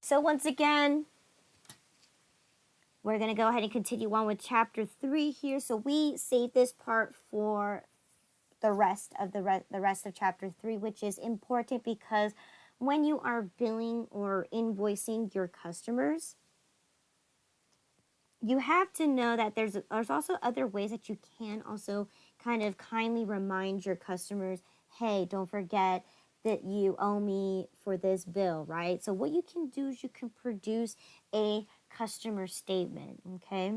So once again, we're going to go ahead and continue on with chapter 3 here. So we save this part for the rest of chapter 3, which is important because when you are billing or invoicing your customers, you have to know that there's also other ways that you can also kind of kindly remind your customers, hey, don't forget that you owe me for this bill, right? So what you can do is you can produce a customer statement, okay?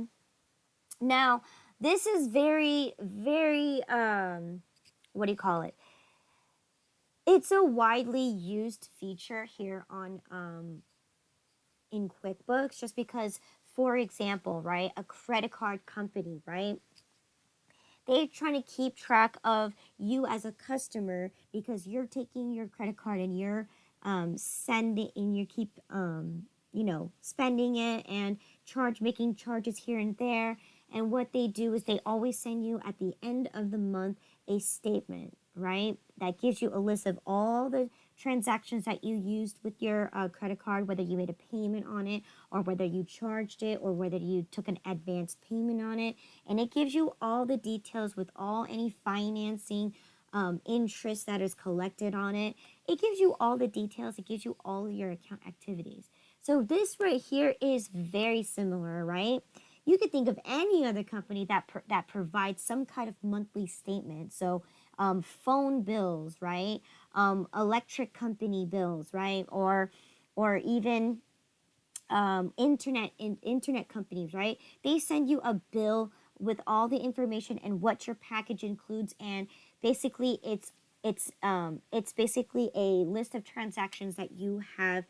Now, this is very, very, what do you call it? It's a widely used feature here on in QuickBooks, just because, for example, right, a credit card company, right, they're trying to keep track of you as a customer because you're taking your credit card and you're sending and you keep spending it and making charges here and there. And what they do is they always send you at the end of the month a statement, right? That gives you a list of all the transactions that you used with your credit card, whether you made a payment on it or whether you charged it or whether you took an advanced payment on it. And it gives you all the details with any financing interest that is collected on it. It gives you all the details. It gives you all of your account activities. So this right here is very similar, right? You could think of any other company that provides some kind of monthly statement. So phone bills, right? Electric company bills, right? Or even internet companies, right? They send you a bill with all the information and what your package includes, and basically it's basically a list of transactions that you have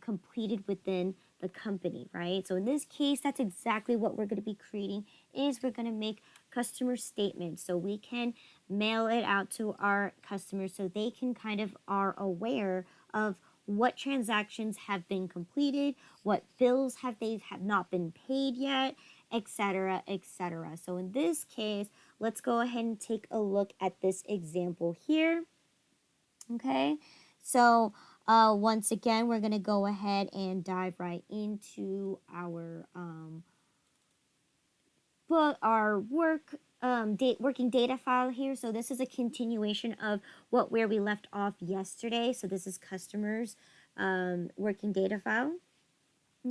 completed within the company, right? So in this case, that's exactly what we're going to be creating. Is we're going to make customer statements so we can mail it out to our customers so they can kind of are aware of what transactions have been completed, what bills have not been paid yet, etc., etc. So in this case, let's go ahead and take a look at this example here. Okay, so once again, we're going to go ahead and dive right into our working data file here. So this is a continuation of where we left off yesterday. So this is customers working data file.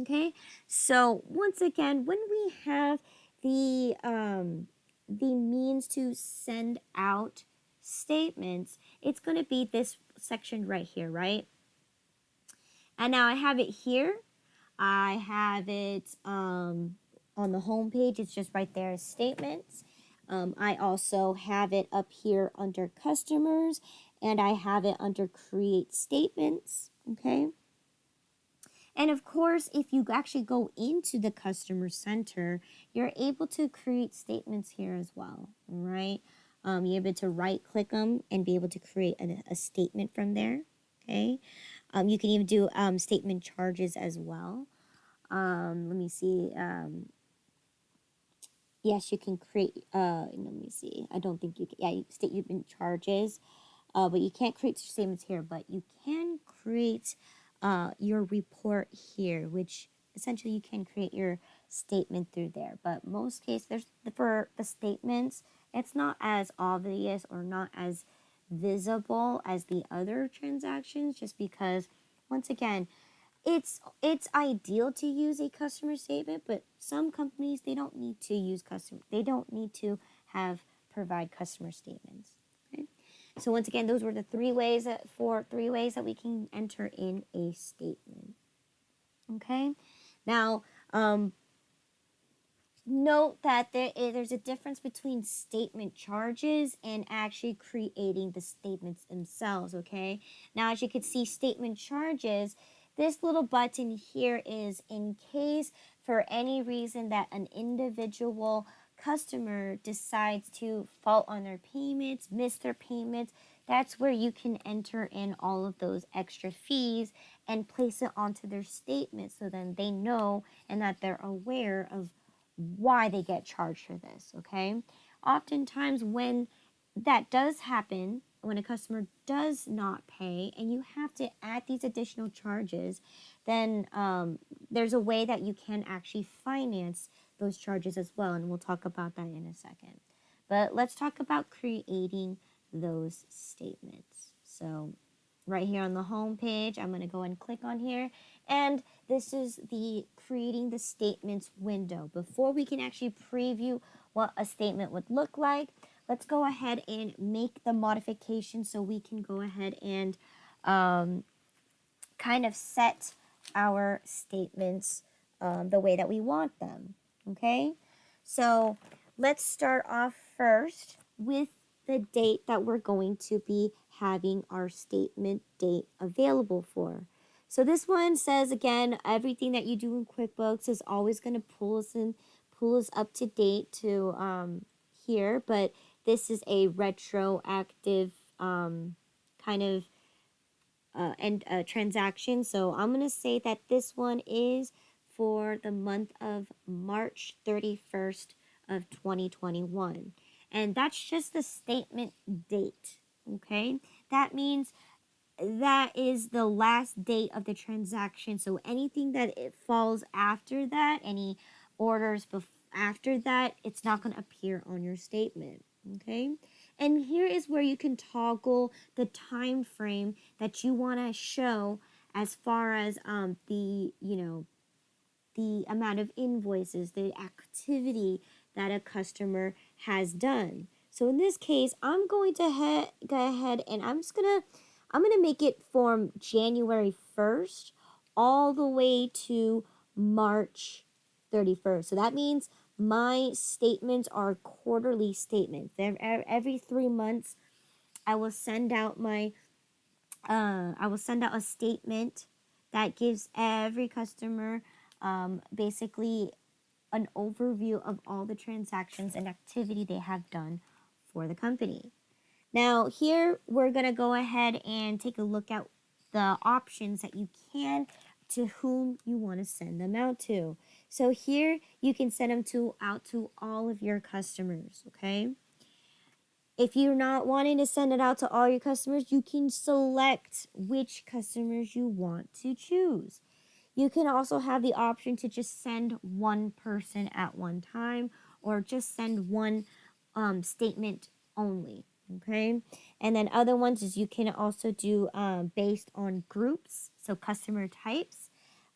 Okay, so once again, when we have the means to send out statements, it's going to be this section right here, right? And now I have it here. I have it on the home page. It's just right there as statements. I also have it up here under customers, and I have it under create statements, okay? And of course, if you actually go into the customer center, you're able to create statements here as well, right? You're able to right click them and be able to create a statement from there, okay? You can even do statement charges as well. Let me see. Yes, you can create, let me see. I don't think you can, yeah, statement charges, but you can't create statements here, but you can create your report here, which essentially you can create your statement through there. But most cases, for the statements, it's not as obvious or not as visible as the other transactions, just because, once again, it's ideal to use a customer statement, but some companies, they don't need to provide customer statements. Okay, so once again, those were the three ways that we can enter in a statement. Okay, now note that there's a difference between statement charges and actually creating the statements themselves. Okay, now as you can see, statement charges, this little button here is in case for any reason that an individual customer decides to fault on their payments, miss their payments. That's where you can enter in all of those extra fees and place it onto their statement, so then they know and that they're aware of why they get charged for this, okay? Oftentimes when that does happen, when a customer does not pay and you have to add these additional charges, then there's a way that you can actually finance those charges as well, and we'll talk about that in a second. But let's talk about creating those statements. So right here on the home page, I'm going to go and click on here, and this is the creating the statements window. Before we can actually preview what a statement would look like, let's go ahead and make the modification so we can go ahead and kind of set our statements the way that we want them. Okay, so let's start off first with the date that we're going to be having our statement date available for. So this one says, again, everything that you do in QuickBooks is always going to pull us up to date to here, but this is a retroactive kind of transaction. So I'm going to say that this one is for the month of March 31st of 2021. And that's just the statement date, okay? That means that is the last date of the transaction. So anything that it falls after that, any orders after that, it's not going to appear on your statement, okay? And here is where you can toggle the time frame that you want to show as far as the amount of invoices, the activity that a customer has done. So in this case, I'm going to go ahead and I'm gonna make it from January 1st all the way to March 31st. So that means my statements are quarterly statements. Every 3 months, I will send out a statement that gives every customer basically an overview of all the transactions and activity they have done for the company. Now here we're going to go ahead and take a look at the options that you can to whom you want to send them out to. So here you can send them out to all of your customers, okay? If you're not wanting to send it out to all your customers, you can select which customers you want to choose. You can also have the option to just send one person at one time or just send one statement only, okay? And then other ones is you can also do based on groups, so customer types,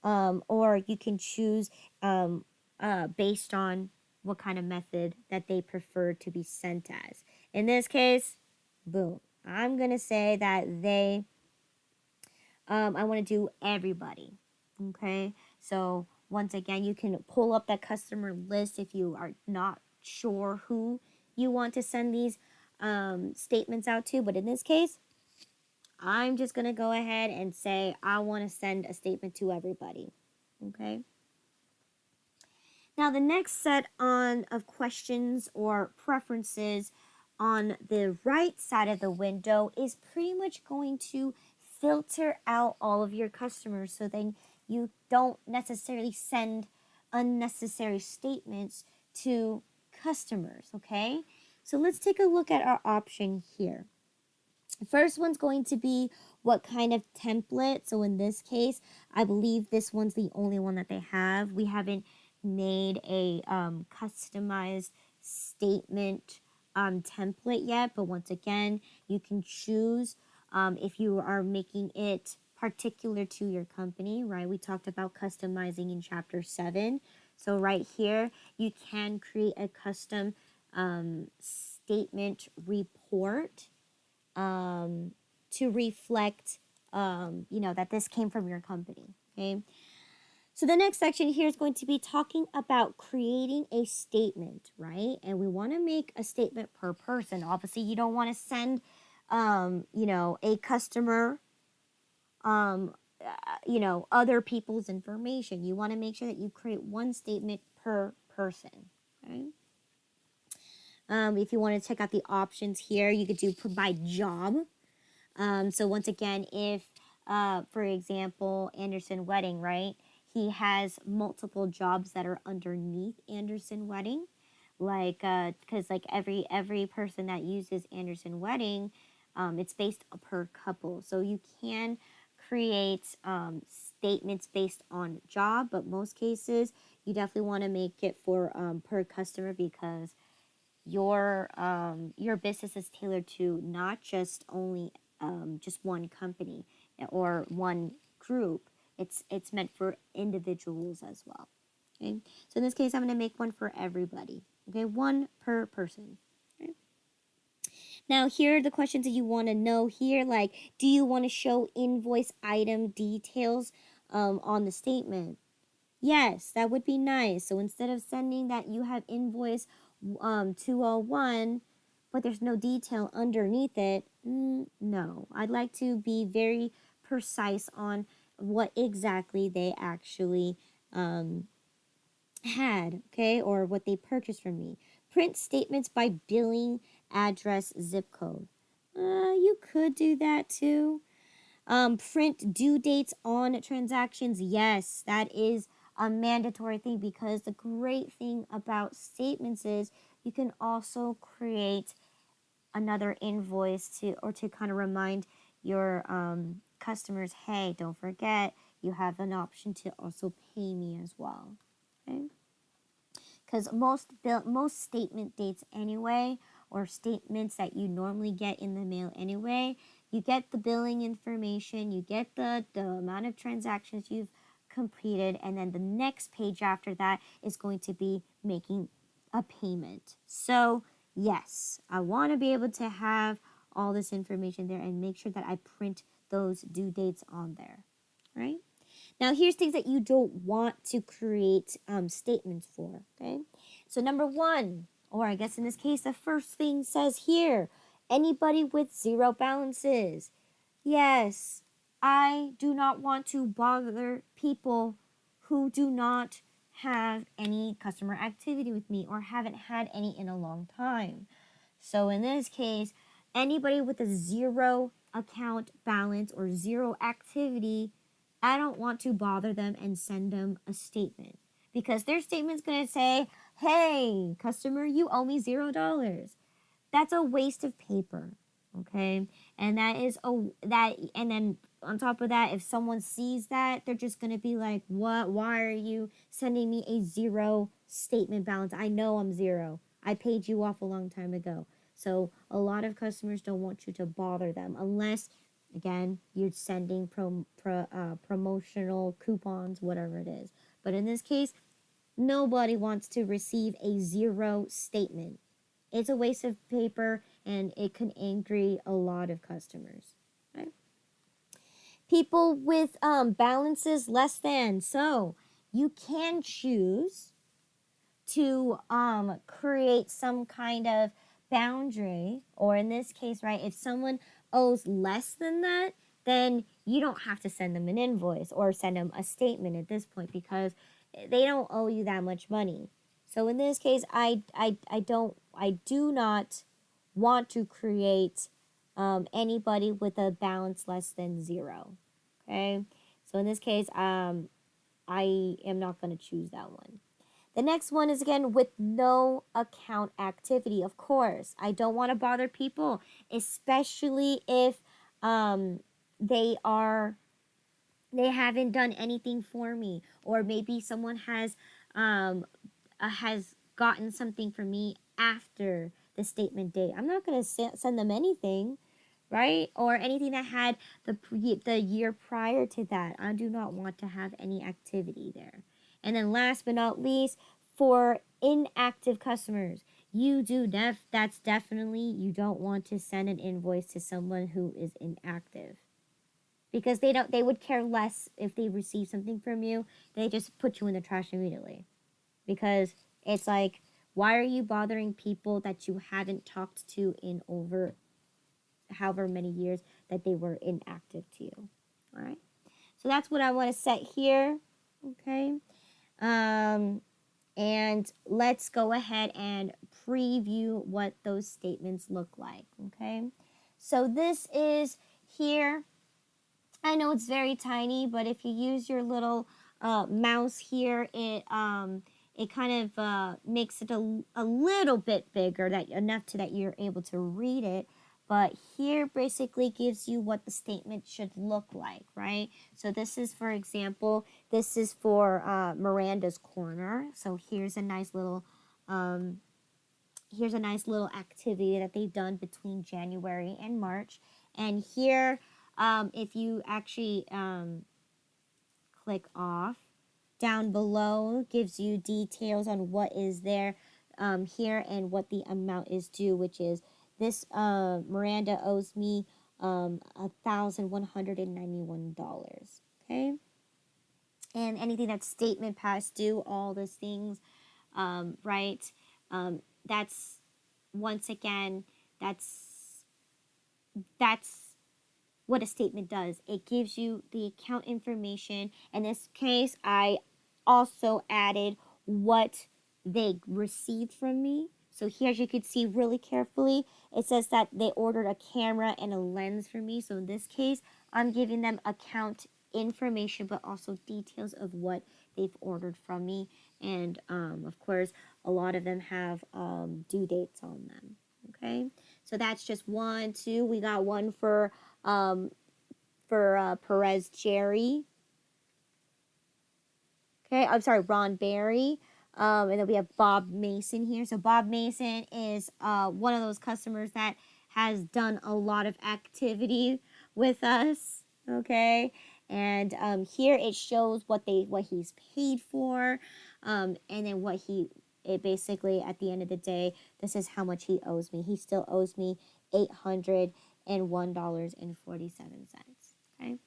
or you can choose based on what kind of method that they prefer to be sent as. In this case, boom, I'm going to say that I want to do everybody. Okay, so once again, you can pull up that customer list if you are not sure who you want to send these statements out to. But in this case, I'm just going to go ahead and say I want to send a statement to everybody. Okay. Now, the next set of questions or preferences on the right side of the window is pretty much going to filter out all of your customers, so then you don't necessarily send unnecessary statements to customers, okay? So let's take a look at our option here. The first one's going to be what kind of template. So in this case, I believe this one's the only one that they have. We haven't made a customized statement template yet, but once again, you can choose if you are making it particular to your company, right? We talked about customizing in chapter 7. So right here, you can create a custom statement report to reflect, that this came from your company, okay? So the next section here is going to be talking about creating a statement, right? And we want to make a statement per person. Obviously, you don't want to send, a customer, other people's information. You want to make sure that you create one statement per person, okay? If you want to check out the options here, you could do by job. So once again, if, for example, Anderson Wedding, right? He has multiple jobs that are underneath Anderson Wedding, like, because like every person that uses Anderson Wedding, It's based per couple. So you can create statements based on job, but most cases you definitely want to make it for per customer, because your business is tailored to not just only just one company or one group. It's meant for individuals as well. Okay, so in this case, I'm going to make one for everybody. Okay, one per person. Okay. Now, here are the questions that you want to know here. Like, do you want to show invoice item details on the statement? Yes, that would be nice. So instead of sending that you have invoice 201, but there's no detail underneath it, no. I'd like to be very precise on what exactly they actually had, okay, or what they purchased from me. Print statements by billing address zip code. You could do that too. Print due dates on transactions. Yes, that is a mandatory thing, because the great thing about statements is you can also create another invoice to kind of remind your customers, hey, don't forget you have an option to also pay me as well. Okay, because most statement dates anyway, or statements that you normally get in the mail anyway, you get the billing information, you get the amount of transactions you've completed, and then the next page after that is going to be making a payment. So yes, I want to be able to have all this information there and make sure that I print those due dates on there, right? Now, here's things that you don't want to create statements for, okay? So number one, or I guess in this case, the first thing says here, anybody with zero balances. Yes, I do not want to bother people who do not have any customer activity with me or haven't had any in a long time. So in this case, anybody with a zero account balance or zero activity, I don't want to bother them and send them a statement, because their statement's going to say, hey, customer, you owe me $0. That's a waste of paper. Okay. And and then on top of that, if someone sees that, they're just going to be like, what? Why are you sending me a zero statement balance? I know I'm zero. I paid you off a long time ago. So a lot of customers don't want you to bother them unless, again, you're sending promotional coupons, whatever it is. But in this case, nobody wants to receive a zero statement. It's a waste of paper, and it can angry a lot of customers. Right? People with balances less than. So you can choose to create some kind of boundary, or in this case, right, if someone owes less than that, then you don't have to send them an invoice or send them a statement at this point, because they don't owe you that much money. So in this case, I do not want to create anybody with a balance less than zero. Okay, so in this case, I am not going to choose that one. The next one is, again, with no account activity. Of course, I don't want to bother people, especially if they haven't done anything for me, or maybe someone has gotten something from me after the statement date. I'm not going to send them anything, right? Or anything that had the year prior to that. I do not want to have any activity there. And then last but not least, for inactive customers, that's definitely, you don't want to send an invoice to someone who is inactive, because they would care less if they receive something from you. They just put you in the trash immediately, because it's like, why are you bothering people that you haven't talked to in over however many years that they were inactive to you? All right, so that's what I want to set here. Okay, and let's go ahead and preview what those statements look like. Okay, so this is here. I know it's very tiny, but if you use your little mouse here, it kind of makes it a little bit bigger, that enough to that you're able to read it. But here basically gives you what the statement should look like, right? So this is, for example, this is for Miranda's Corner. So here's a nice little activity that they've done between January and March. And here, if you actually click off, down below gives you details on what is there here and what the amount is due, which is this Miranda owes me $1,191. Okay, and anything that's statement past due, all those things, right? That's once again, that's what a statement does. It gives you the account information. In this case, I also added what they received from me. So here, as you can see really carefully, it says that they ordered a camera and a lens for me. So in this case, I'm giving them account information, but also details of what they've ordered from me. And of course, a lot of them have due dates on them. Okay, so that's just 1, 2. We got one for Perez Jerry. Okay, I'm sorry, Ron Berry. And then we have Bob Mason here. So Bob Mason is one of those customers that has done a lot of activity with us. Okay, and here it shows what he's paid for, and then it basically at the end of the day, this is how much he owes me. He still owes me $801.47. Okay.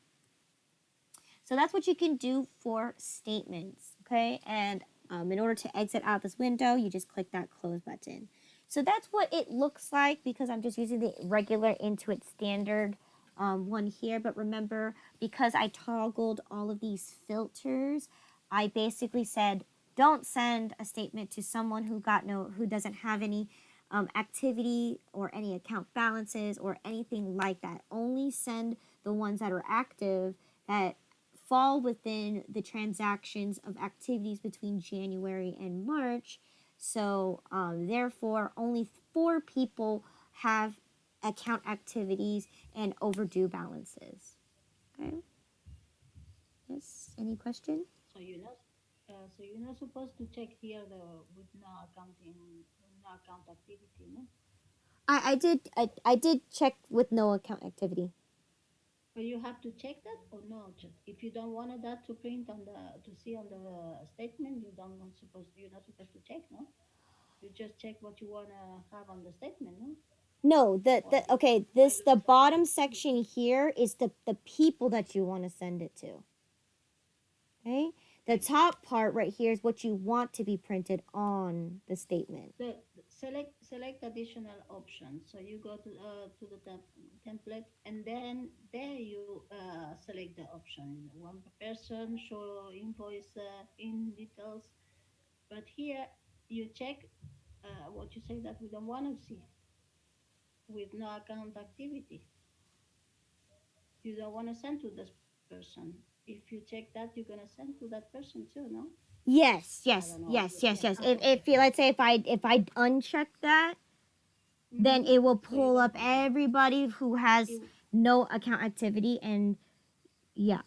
So that's what you can do for statements, okay? And in order to exit out this window, you just click that close button. So that's what it looks like because I'm just using the regular Intuit standard one here. But remember, because I toggled all of these filters, I basically said, don't send a statement to someone who doesn't have any activity or any account balances or anything like that. Only send the ones that are active, that fall within the transactions of activities between January and March. So therefore, only 4 people have account activities and overdue balances. Okay. Yes. Any question? So you're not supposed to check here the with no accounting, with no account activity, no? I did check with no account activity. But you have to check that or no? If you don't want that to print on the to see on the statement, you're not supposed to check, no? You just check what you wanna have on the statement, no? No, Or okay, the bottom section here is the people that you want to send it to. Okay? The okay. top part right here is what you want to be printed on the statement. Select additional options. So you go to the template, and then there you select the option. One per person, show invoice in details. But here you check what you say that we don't want to see with no account activity. You don't want to send to this person. If you check that, you're gonna send to that person too, no? Yes, I yes, don't know. yes, yes, Yeah. yes. Ah, okay. If you, let's say if I uncheck that, then Mm-hmm. it will So you pull don't up want that. everybody who has You, no account activity. And yeah.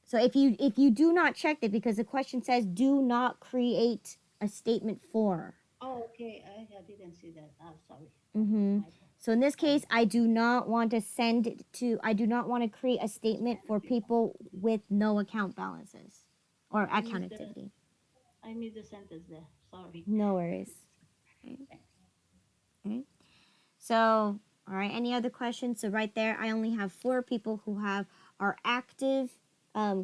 So if you do not check it, because the question says do not create a statement for. oh, okay. I didn't see that. Oh, sorry. Mm-hmm. My fault. So in this Sorry. case, I do not want to I do not want to create a statement for people with no account balances or I account missed activity. the sentence there. Sorry. No worries. Okay. Okay. So, all right, any other questions? So right there, I only have 4 people who are active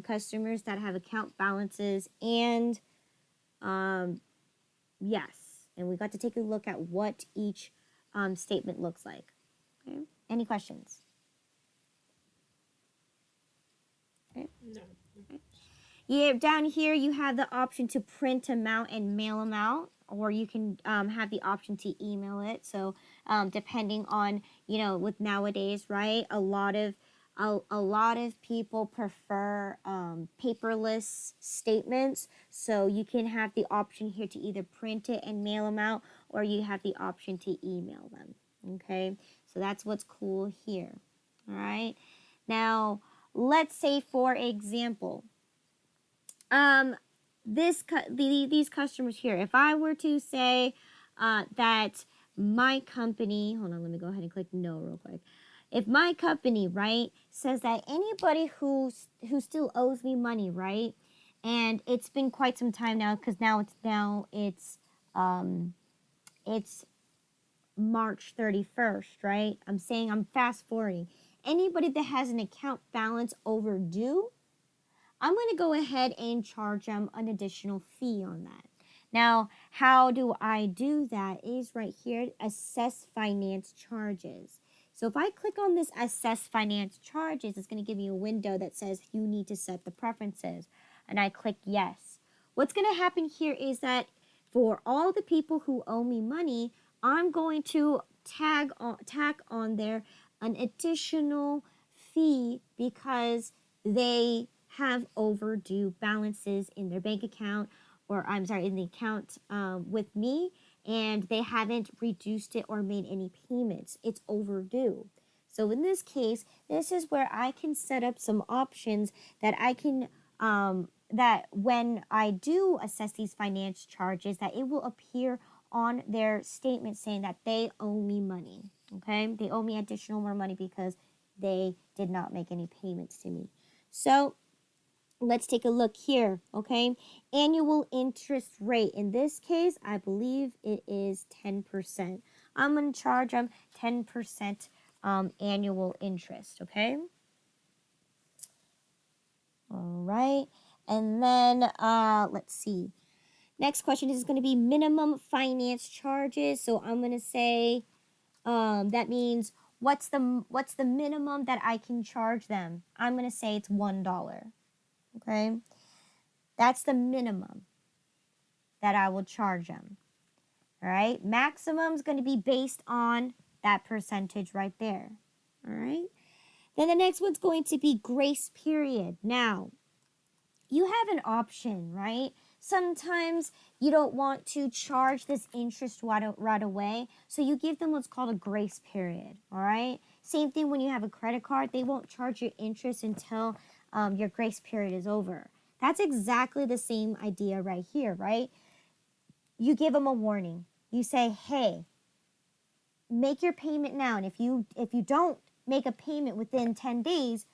customers that have account balances, and um, yes, and we got to take a look at what each statement looks like. Okay. Any questions? Okay. No. Yeah, down here you have the option to print them out and mail them out, or you can have the option to email it. So depending on, with nowadays, right, a lot of people prefer paperless statements. So you can have the option here to either print it and mail them out, or you have the option to email them. Okay, So that's what's cool here. All right. Now, let's say, for example, these customers here, if I were to say that my company, hold on, let me go ahead and click no real quick. If my company, right, says that anybody who still owes me money, right, and it's been quite some time now, because it's March 31st, right? I'm saying I'm fast forwarding. Anybody that has an account balance overdue, I'm going to go ahead and charge them an additional fee on that. Now, how do I do that? Is right here, assess finance charges. So if I click on this assess finance charges, it's going to give me a window that says you need to set the preferences. And I click yes. What's going to happen here is that for all the people who owe me money, I'm going to tack on there an additional fee because they have overdue balances in their bank account, or I'm sorry, in the account with me, and they haven't reduced it or made any payments. It's overdue. So in this case, this is where I can set up some options that I can that when I do assess these finance charges, that it will appear on their statement saying that they owe me money. Okay, they owe me additional more money because they did not make any payments to me. So let's take a look here, okay? Annual interest rate. In this case, I believe it is 10%. I'm going to charge them 10% annual interest, okay? All right. And then let's see. Next question is going to be minimum finance charges. So I'm going to say that means what's the minimum that I can charge them? I'm going to say it's $1. Okay? That's the minimum that I will charge them. All right? Maximum is going to be based on that percentage right there. All right? Then the next one's going to be grace period. Now, you have an option, right? Sometimes you don't want to charge this interest right away, so you give them what's called a grace period, all right? Same thing when you have a credit card. They won't charge you interest until your grace period is over. That's exactly the same idea right here, right? You give them a warning. You say, hey, make your payment now, and if you don't make a payment within 10 days,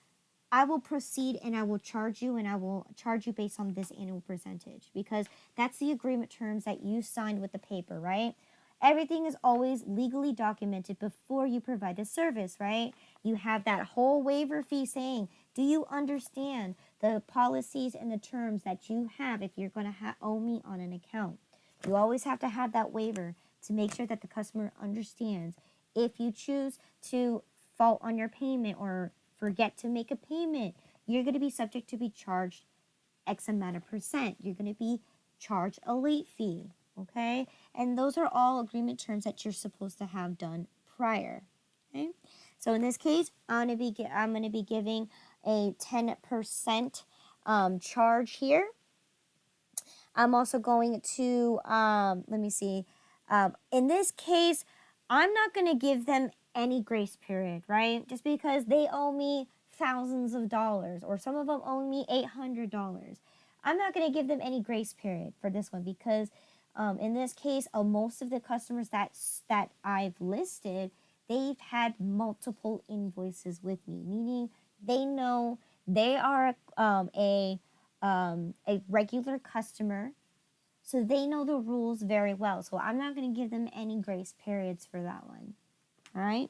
I will proceed and I will charge you, and I will charge you based on this annual percentage, because that's the agreement terms that you signed with the paper, right? Everything is always legally documented before you provide the service, right? You have that whole waiver fee saying, do you understand the policies and the terms that you have if you're going to owe me on an account? You always have to have that waiver to make sure that the customer understands. If you choose to fault on your payment or forget to make a payment, you're going to be subject to be charged X amount of percent. You're going to be charged a late fee, okay? And those are all agreement terms that you're supposed to have done prior, okay? So in this case, I'm going to be giving a 10% charge here. I'm also going to, let me see. In this case, I'm not going to give them any grace period, right? Just because they owe me thousands of dollars, or some of them owe me $800. I'm not going to give them any grace period for this one, because in this case, most of the customers that I've listed, they've had multiple invoices with me, meaning they know they are a regular customer, so they know the rules very well. So I'm not going to give them any grace periods for that one. All right.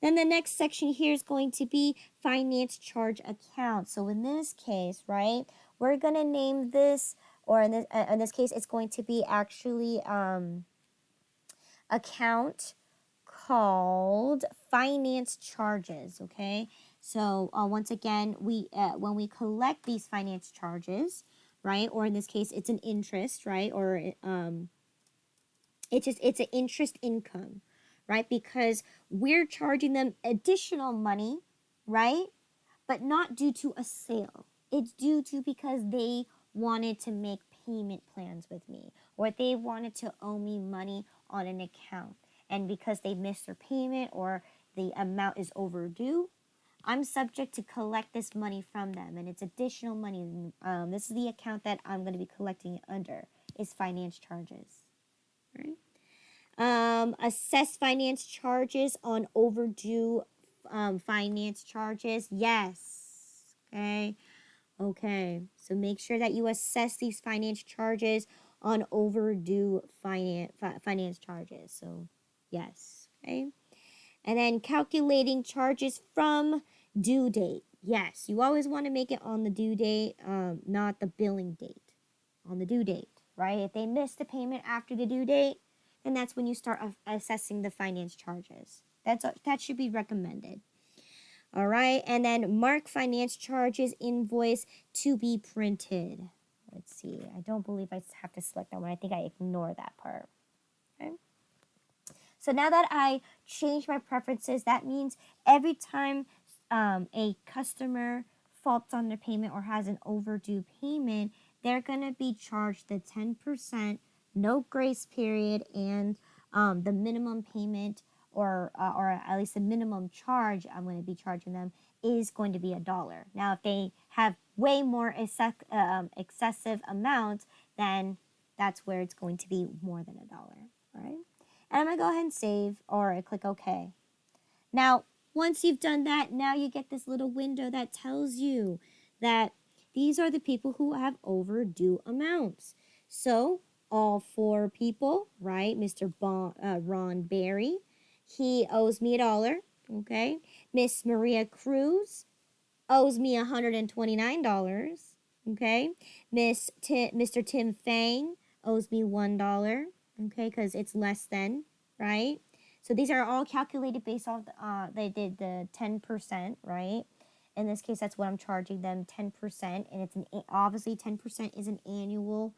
Then the next section here is going to be finance charge account. So in this case, right, we're going to name this, or in this case, it's going to be actually account called finance charges. Okay. So once again, when we collect these finance charges, right, or in this case, it's an interest, right, or it's an interest income, right? Because we're charging them additional money, right? But not due to a sale. It's due to because they wanted to make payment plans with me, or they wanted to owe me money on an account. And because they missed their payment, or the amount is overdue, I'm subject to collect this money from them, and it's additional money. This is the account that I'm going to be collecting it under, is finance charges. Right? Assess finance charges on overdue finance charges. Yes. Okay. Okay. So make sure that you assess these finance charges on overdue finance charges. So yes. Okay. And then calculating charges from due date. Yes, you always want to make it on the due date, not the billing date. On the due date, right? If they miss the payment after the due date, then that's when you start assessing the finance charges. That should be recommended. All right, and then mark finance charges invoice to be printed. Let's see. I don't believe I have to select that one. I think I ignore that part. Okay. So now that I changed my preferences, that means every time a customer faults on their payment or has an overdue payment, they're going to be charged the 10%, no grace period, and the minimum payment or at least the minimum charge I'm going to be charging them is going to be $1. Now, if they have way more excessive amounts, then that's where it's going to be more than $1. All right. And I'm going to go ahead and save, or I click OK. Now, once you've done that, now you get this little window that tells you that these are the people who have overdue amounts. So, all 4 people, right? Mr. Ron Berry, he owes me $1, okay? Miss Maria Cruz owes me $129, okay? Mr. Tim Fang owes me $1, okay, because it's less than, right? So these are all calculated based off, they did the 10%, right? In this case, that's what I'm charging them, 10%, and it's obviously 10% is an annual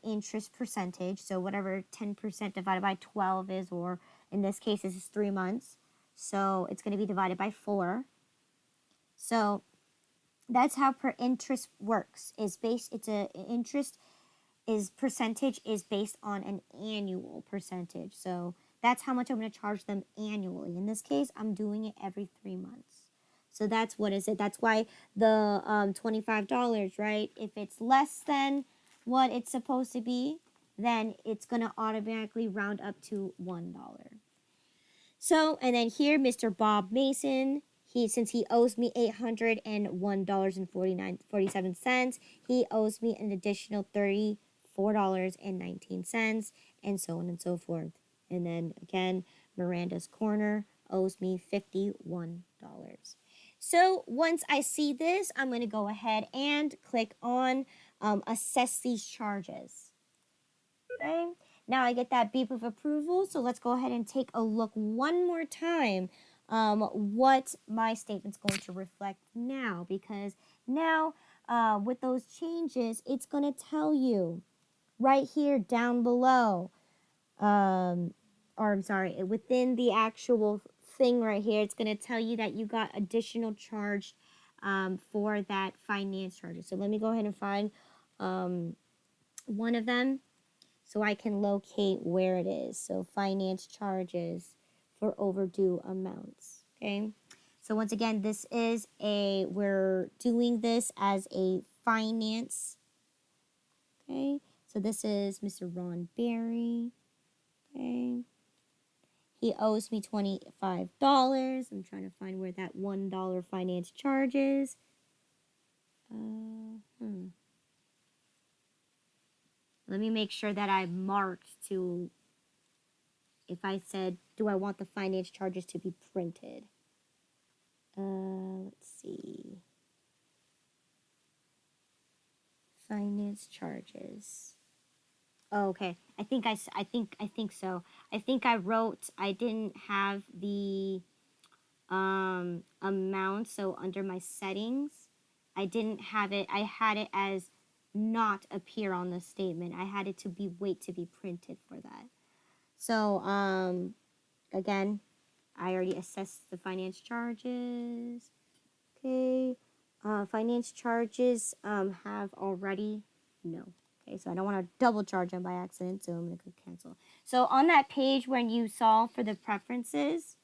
interest percentage. So whatever 10% divided by 12 is, or in this case, this is 3 months. So it's going to be divided by 4. So that's how per interest works. Interest is percentage is based on an annual percentage. So that's how much I'm going to charge them annually. In this case, I'm doing it every 3 months. So that's what is it. That's why the $25, right? If it's less than what it's supposed to be, then it's going to automatically round up to $1. So, and then here, Mr. Bob Mason, since he owes me $801.47, he owes me an additional $34.19, and so on and so forth. And then again, Miranda's Corner owes me $51. So once I see this, I'm going to go ahead and click on assess these charges. Okay. Now I get that beep of approval. So let's go ahead and take a look one more time what my statement's going to reflect now. Because now with those changes, it's going to tell you right here down below. Or I'm sorry, within the actual thing right here, it's going to tell you that you got additional charge for that finance charges. So let me go ahead and find one of them so I can locate where it is. So finance charges for overdue amounts. Okay. So once again, we're doing this as a finance. Okay. So this is Mr. Ron Berry. Okay. He owes me $25. I'm trying to find where that $1 finance charge is. Let me make sure that I marked to, if I said, do I want the finance charges to be printed? Let's see. Finance charges. Oh, okay. I think so. I think I wrote, I didn't have the amount, so under my settings, I didn't have it. I had it as not appear on the statement. I had it to be wait to be printed for that. So again, I already assessed the finance charges. Okay. Finance charges have already no. Okay, so I don't want to double charge them by accident, so I'm going to click cancel. So on that page when you saw for the preferences,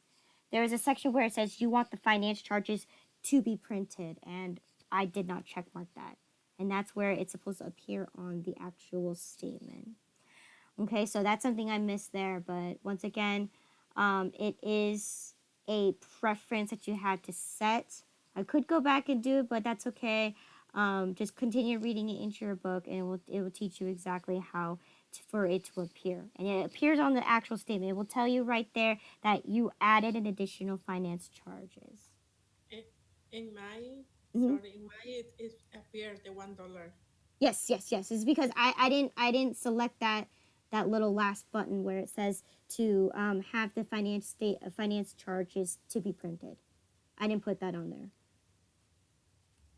there is a section where it says you want the finance charges to be printed, and I did not check mark that. And that's where it's supposed to appear on the actual statement. Okay, so that's something I missed there, but once again, it is a preference that you had to set. I could go back and do it, but that's okay. Just continue reading it into your book, and it will teach you exactly how for it to appear. And it appears on the actual statement. It will tell you right there that you added an additional finance charges. In in my, Mhm. sorry, in my it appears the $1. Yes, yes, yes. It's because I didn't select that little last button where it says to have the finance charges to be printed. I didn't put that on there.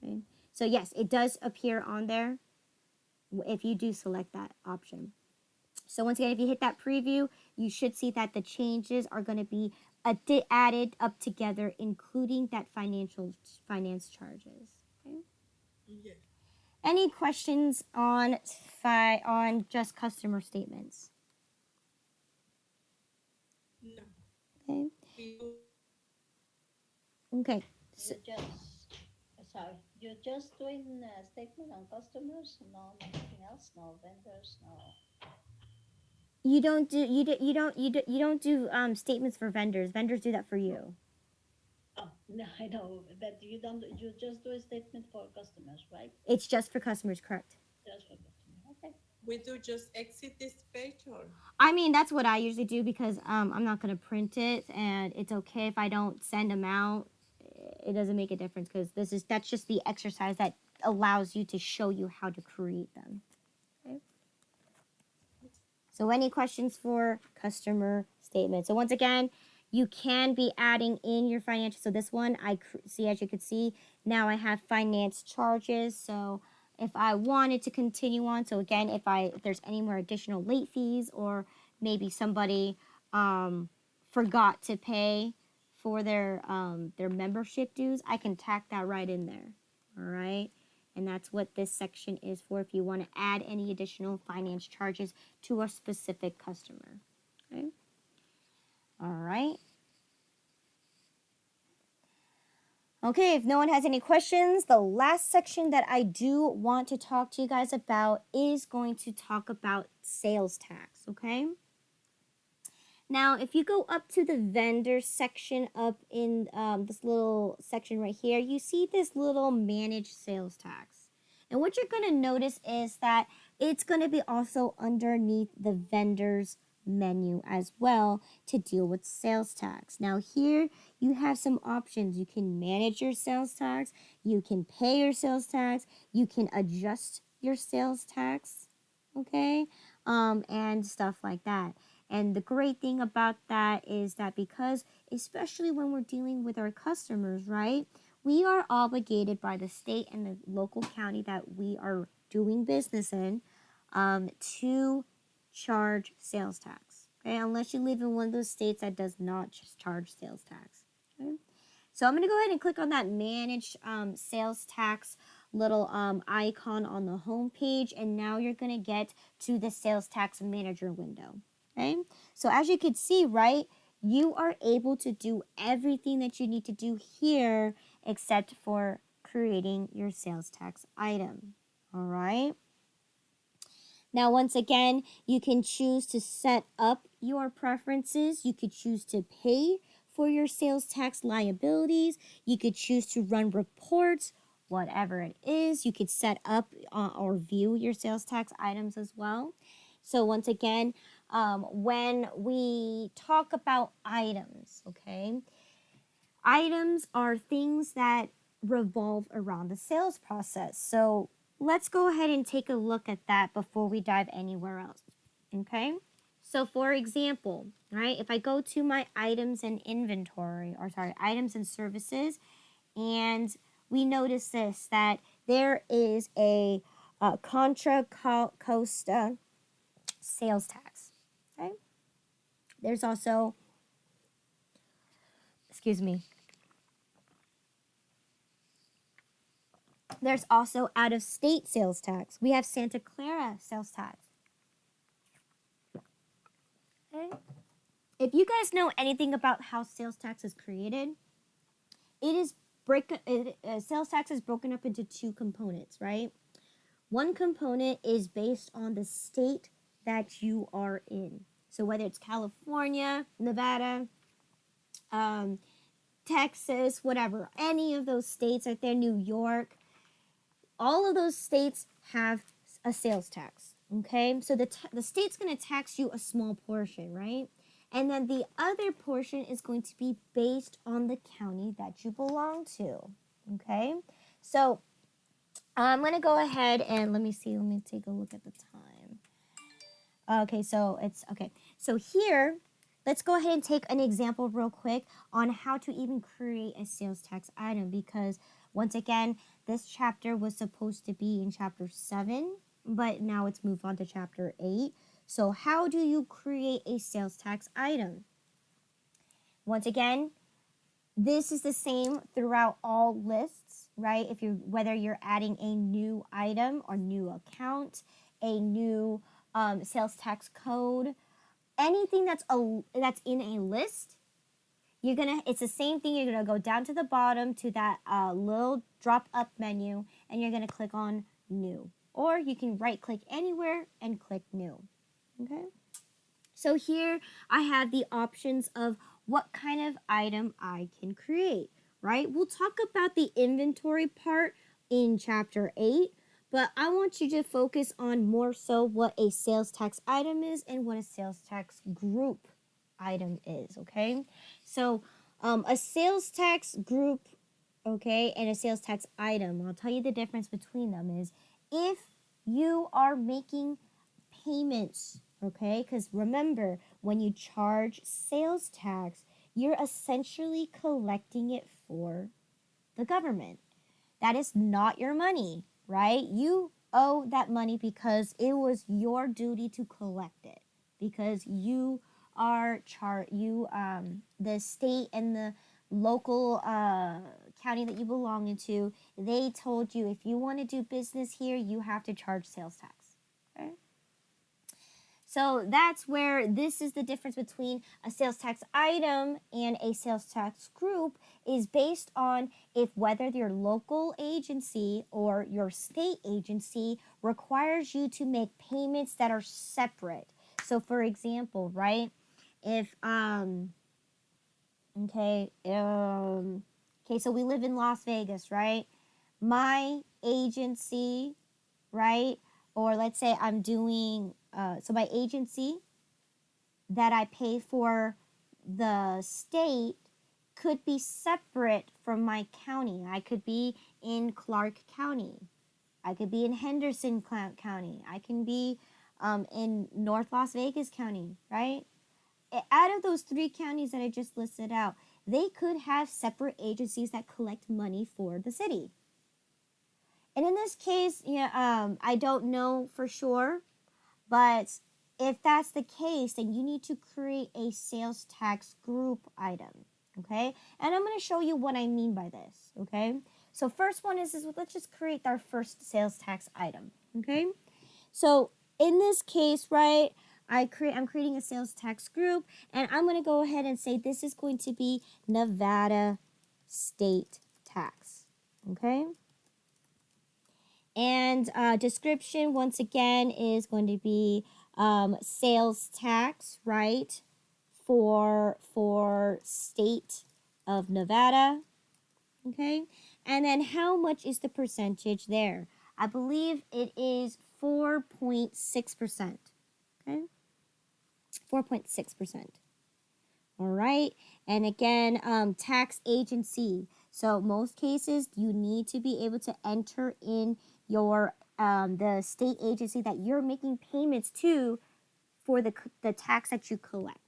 Okay. So yes, it does appear on there if you do select that option. So once again, if you hit that preview, you should see that the changes are going to be added up together, including that finance charges. Okay. Yes. Any questions on on just customer statements? No. Okay. We do. Okay. So, You just, sorry, you're just doing a statement on customers, no, nothing else, no vendors, no. you don't do you don't do statements for vendors. Vendors do that for you. Oh, no, I know, but you don't, you just do a statement for customers, right? It's just for customers, correct? Just for customers, okay. We do just exit this page, or I mean, that's what I usually do because I'm not gonna print it, and it's okay if I don't send them out. It doesn't make a difference because that's just the exercise that allows you to show you how to create them. Okay. So any questions for customer statement? So once again, you can be adding in your financial. So this one I see, as you can see, now I have finance charges. So if I wanted to continue on, so again, if there's any more additional late fees, or maybe somebody forgot to pay for their membership dues, I can tack that right in there. All right. And that's what this section is for if you want to add any additional finance charges to a specific customer. Okay. All right. Okay, if no one has any questions, the last section that I do want to talk to you guys about is going to talk about sales tax, okay? Now, if you go up to the vendor section up in this little section right here, you see this little manage sales tax. And what you're going to notice is that it's going to be also underneath the vendor's menu as well to deal with sales tax. Now here you have some options. You can manage your sales tax, you can pay your sales tax, you can adjust your sales tax, okay, and stuff like that. And the great thing about that is that because, especially when we're dealing with our customers, right, we are obligated by the state and the local county that we are doing business in to charge sales tax. Okay, unless you live in one of those states that does not just charge sales tax. Okay, so I'm going to go ahead and click on that manage sales tax little icon on the home page, and now you're going to get to the sales tax manager window. Okay, so as you can see, right, you are able to do everything that you need to do here except for creating your sales tax item. All right. Now, once again, you can choose to set up your preferences. You could choose to pay for your sales tax liabilities. You could choose to run reports, whatever it is. You could set up or view your sales tax items as well. So once again, when we talk about items, okay, items are things that revolve around the sales process. So let's go ahead and take a look at that before we dive anywhere else, okay? So for example, right, if I go to my items and inventory, or sorry, items and services, and we notice this, that there is a Contra Costa sales tax, okay? There's also, excuse me, there's also out-of-state sales tax. We have Santa Clara sales tax. Okay. if you guys know anything about how sales tax is created, sales tax is broken up into two components, right? One component is based on the state that you are in. So whether it's California, Nevada, um, Texas, whatever, any of those states out there, New York, all of those states have a sales tax. Okay, so the state's going to tax you a small portion, right? And then the other portion is going to be based on the county that you belong to. Okay, so I'm going to go ahead and let me take a look at the time. Okay, so it's okay. So here, let's go ahead and take an example real quick on how to even create a sales tax item, because once again, this chapter was supposed to be in chapter 7, but now it's moved on to chapter 8. So how do you create a sales tax item? Once again, this is the same throughout all lists, right? Whether you're adding a new item or new account, a new sales tax code, anything that's in a list, it's the same thing. You're gonna go down to the bottom to that little drop up menu, and you're gonna click on new, or you can right click anywhere and click new. Okay, so here I have the options of what kind of item I can create, right? We'll talk about the inventory part in chapter 8, but I want you to focus on more so what a sales tax item is and what a sales tax group item is, okay? So a sales tax group, okay, and a sales tax item, I'll tell you the difference between them is if you are making payments, okay, because remember, when you charge sales tax, you're essentially collecting it for the government. That is not your money, right? You owe that money because it was your duty to collect it, because you are the state and the local county that you belong into, they told you if you want to do business here, you have to charge sales tax. Okay? So that's where this is the difference between a sales tax item and a sales tax group, is based on if whether your local agency or your state agency requires you to make payments that are separate. So for example, right, if so we live in Las Vegas, right? My agency, right? Or let's say I'm doing so my agency that I pay for the state could be separate from my county. I could be in Clark County. I could be in Henderson County. I can be in North Las Vegas County, right? Out of those 3 counties that I just listed out, they could have separate agencies that collect money for the city. And in this case, I don't know for sure, but if that's the case, then you need to create a sales tax group item, okay? And I'm going to show you what I mean by this, okay? So first one is let's just create our first sales tax item, okay? So in this case, right, I'm creating a sales tax group, and I'm going to go ahead and say this is going to be Nevada state tax, okay? And description, once again, is going to be sales tax, right, for state of Nevada, okay? And then how much is the percentage there? I believe it is 4.6%, okay? 4.6%. All right. And again, tax agency. So most cases, you need to be able to enter in your the state agency that you're making payments to for the tax that you collect.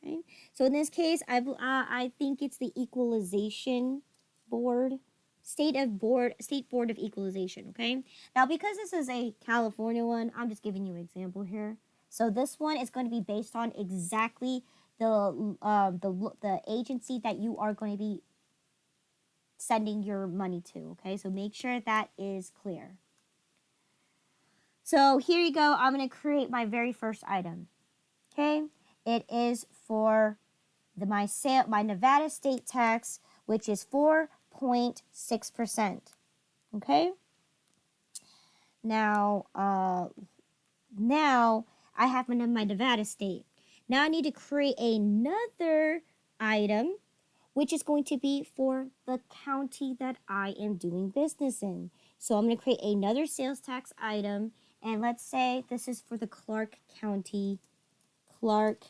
Okay. So in this case, I think it's the Equalization Board, State Board of Equalization. Okay. Now, because this is a California one, I'm just giving you an example here. So this one is going to be based on exactly the agency that you are going to be sending your money to, okay? So make sure that is clear. So here you go. I'm going to create my very first item, okay? it is for my Nevada state tax, which is 4.6%. Okay? Now, now I have my Nevada state. Now I need to create another item, which is going to be for the county that I am doing business in. So I'm going to create another sales tax item, and let's say this is for the Clark County, Clark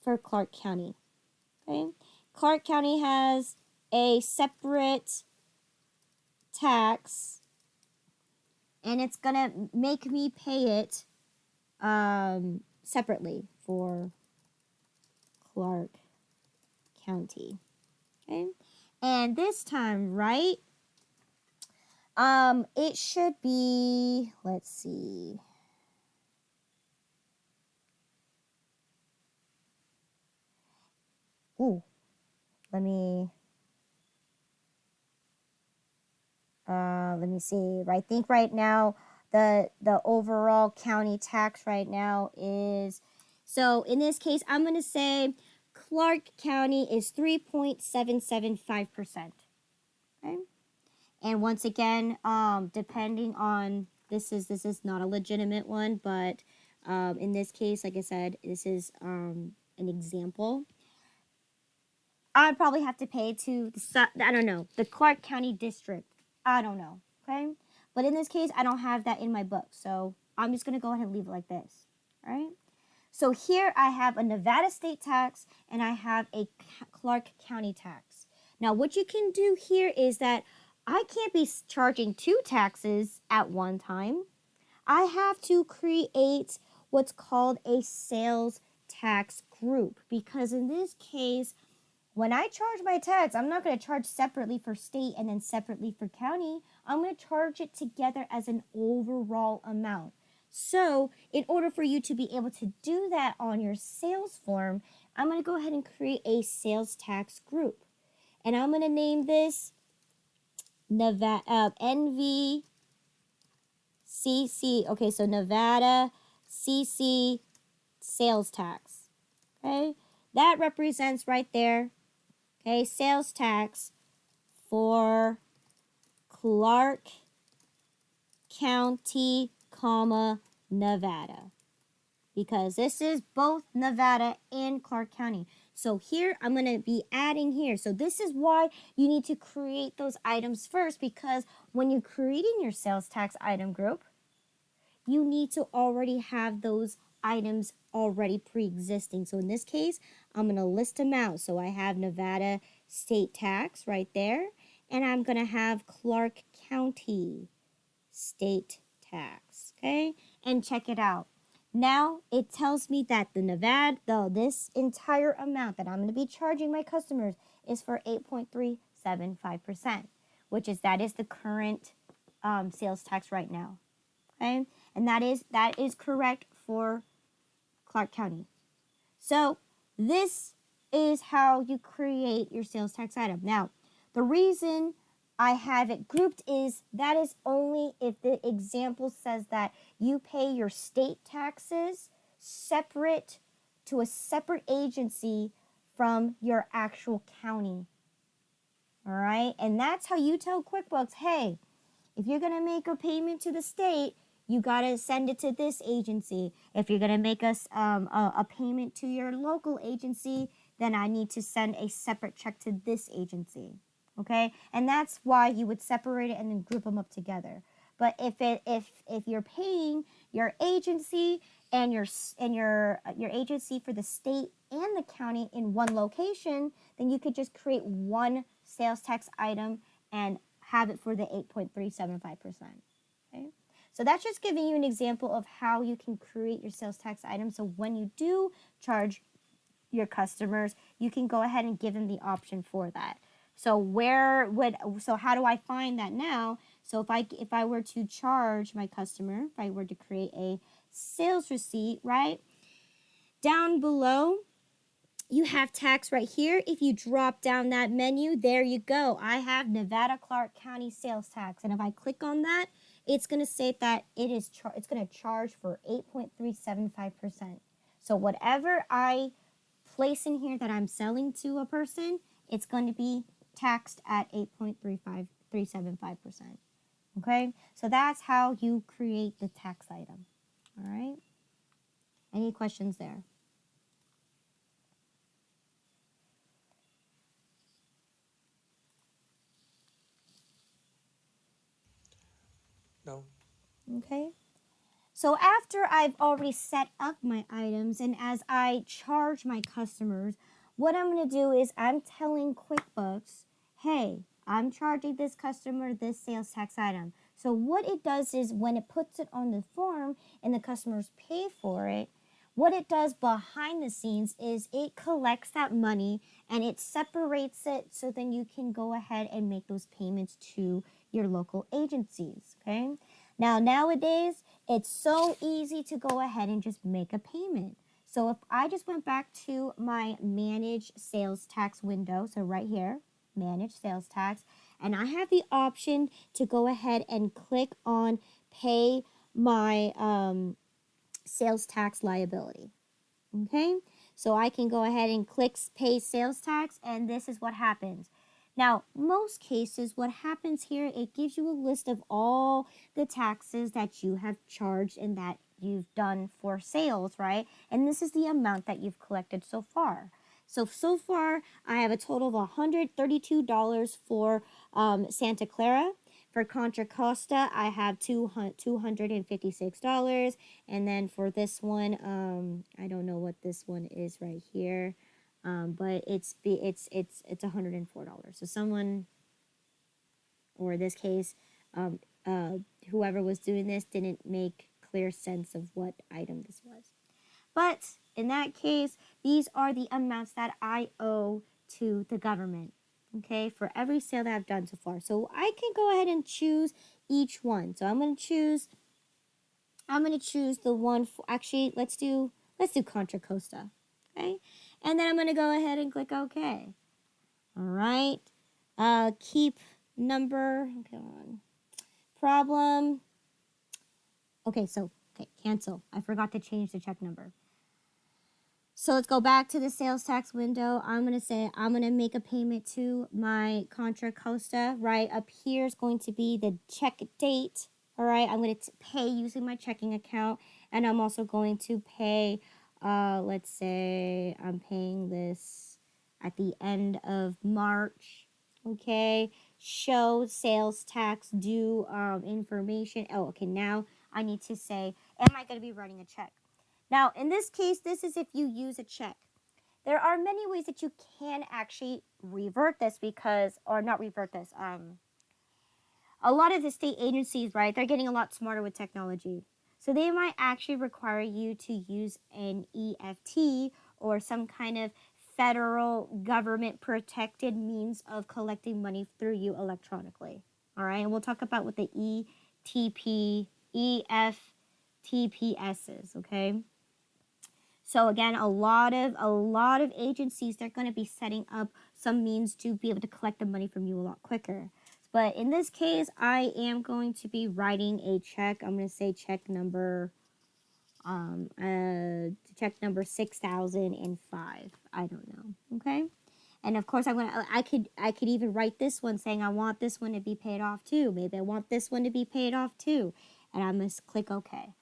County. Okay, Clark County has a separate tax, and it's gonna make me pay it separately for Clark County. Okay, and this time, right? It should be, let's see. Ooh, let me see. I think right now the overall county tax right now is, so in this case I'm going to say Clark County is 3.775%. Okay? And once again, depending on, this is not a legitimate one, but in this case, like I said, this is an example. I'd probably have to pay to I don't know, the Clark County District. I don't know, okay? But in this case, I don't have that in my book, so I'm just going to go ahead and leave it like this, all right? So here I have a Nevada state tax, and I have a Clark County tax. Now, what you can do here is that I can't be charging two taxes at one time. I have to create what's called a sales tax group, because in this case, when I charge my tax, I'm not going to charge separately for state and then separately for county. I'm going to charge it together as an overall amount. So in order for you to be able to do that on your sales form, I'm going to go ahead and create a sales tax group. And I'm going to name this Nevada, NVCC. Okay, so Nevada CC sales tax. Okay, that represents right there. Okay, sales tax for Clark County, comma, Nevada. Because this is both Nevada and Clark County. So here, I'm going to be adding here. So this is why you need to create those items first, because when you're creating your sales tax item group, you need to already have those items already pre-existing. So in this case, I'm going to list them out. So I have Nevada state tax right there, and I'm going to have Clark County state tax, okay? And check it out. Now it tells me that the Nevada, this entire amount that I'm going to be charging my customers is for 8.375%, which is, that is the current sales tax right now, okay? And that is correct for Clark County. So this is how you create your sales tax item. Now, the reason I have it grouped is that is only if the example says that you pay your state taxes separate to a separate agency from your actual county. All right? And that's how you tell QuickBooks, hey, if you're going to make a payment to the state, you got to send it to this agency. If you're going to make us a payment to your local agency, then I need to send a separate check to this agency. Okay? And that's why you would separate it and then group them up together. But if you're paying your agency and your agency for the state and the county in one location, then you could just create one sales tax item and have it for the 8.375%. Okay? So that's just giving you an example of how you can create your sales tax item. So when you do charge your customers, you can go ahead and give them the option for that. So how do I find that now? So if I were to charge my customer, if I were to create a sales receipt, right? Down below, you have tax right here. If you drop down that menu, there you go. I have Nevada Clark County sales tax. And if I click on that, it's going to say that it's going to charge for 8.375%. So whatever I place in here that I'm selling to a person, it's going to be taxed at 8.375%. Okay? So that's how you create the tax item. All right? Any questions there? No. Okay? So after I've already set up my items and as I charge my customers, what I'm going to do is I'm telling QuickBooks, hey, I'm charging this customer this sales tax item. So what it does is when it puts it on the form and the customers pay for it, what it does behind the scenes is it collects that money and it separates it so then you can go ahead and make those payments to your local agencies, okay? Now, nowadays, it's so easy to go ahead and just make a payment. So if I just went back to my manage sales tax window, so right here, manage sales tax, and I have the option to go ahead and click on pay my sales tax liability. Okay, so I can go ahead and click pay sales tax, and this is what happens. Now, most cases, what happens here, it gives you a list of all the taxes that you have charged and that you've done for sales, right? And this is the amount that you've collected so far. So far, I have a total of $132 for Santa Clara. For Contra Costa, I have $256. And then for this one, I don't know what this one is right here. But it's $104. So someone, or in this case, whoever was doing this didn't make clear sense of what item this was. But in that case, these are the amounts that I owe to the government. Okay, for every sale that I've done so far. So I can go ahead and choose each one. So I'm gonna choose the one for, actually let's do Contra Costa. Okay. And then I'm going to go ahead and click OK. All right. Keep number. Okay, hold on. Problem. Okay, cancel. I forgot to change the check number. So let's go back to the sales tax window. I'm going to say I'm going to make a payment to my Contra Costa. Right up here is going to be the check date. All right, I'm going to pay using my checking account. And I'm also going to pay, let's say I'm paying this at the end of March. Okay, show sales tax due information. Oh, okay, now I need to say, am I going to be writing a check? Now, in this case, this is if you use a check. There are many ways that you can actually revert this or not revert this. A lot of the state agencies, right, they're getting a lot smarter with technology. So they might actually require you to use an EFT or some kind of federal government protected means of collecting money through you electronically. All right, and we'll talk about what the EFTPS is, okay? So again, a lot of agencies, they're going to be setting up some means to be able to collect the money from you a lot quicker. But in this case, I am going to be writing a check. I'm going to say check number 6005. I don't know. Okay. And of course, I could even write this one saying I want this one to be paid off too. Maybe I want this one to be paid off too. And I'm going to click OK.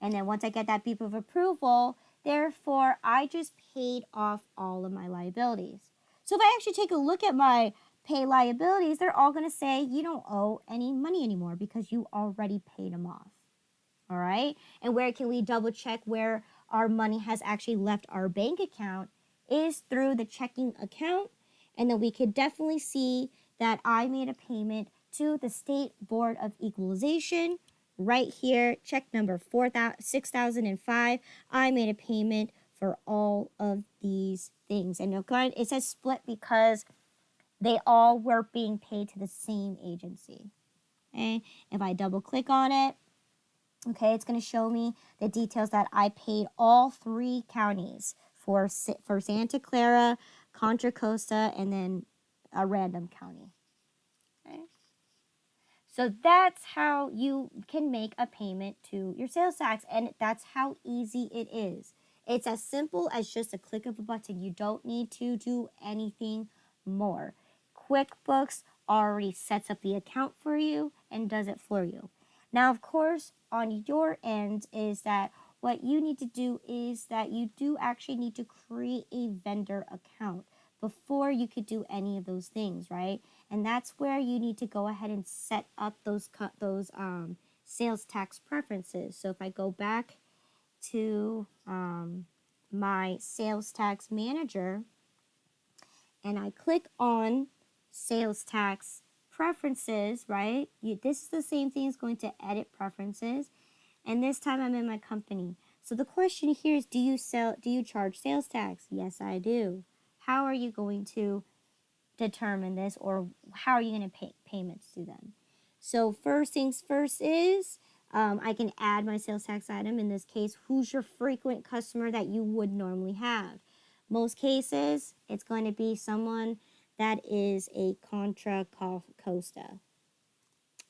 And then once I get that beep of approval, therefore, I just paid off all of my liabilities. So if I actually take a look at my pay liabilities, they're all going to say you don't owe any money anymore because you already paid them off. All right. And where can we double check where our money has actually left our bank account is through the checking account. And then we could definitely see that I made a payment to the State Board of Equalization. Right here, check number 6005. I made a payment for all of these things. And it says split because they all were being paid to the same agency. Okay, if I double click on it, okay, it's going to show me the details that I paid all 3 counties for Santa Clara, Contra Costa, and then a random county. Okay. So that's how you can make a payment to your sales tax, and that's how easy it is. It's as simple as just a click of a button. You don't need to do anything more. QuickBooks already sets up the account for you and does it for you. Now, of course, on your end is that what you need to do is that you do actually need to create a vendor account before you could do any of those things, right? And that's where you need to go ahead and set up those sales tax preferences. So if I go back to my sales tax manager and I click on sales tax preferences, right? This is the same thing as going to edit preferences. And this time I'm in my company. So the question here is, do you charge sales tax? Yes, I do. How are you going to determine this, or how are you going to pay payments to them? So first things first is I can add my sales tax item. In this case, who's your frequent customer that you would normally have? Most cases, it's going to be someone that is a Contra Costa.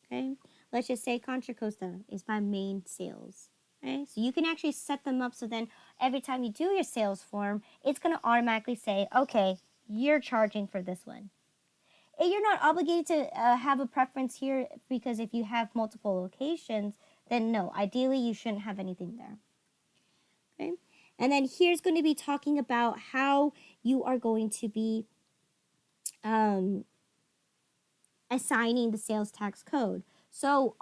Okay, let's just say Contra Costa is my main sales. Okay, so you can actually set them up so then every time you do your sales form, it's going to automatically say, okay, you're charging for this one. And you're not obligated to have a preference here, because if you have multiple locations, then no, ideally you shouldn't have anything there. Okay, and then here's going to be talking about how you are going to be assigning the sales tax code. So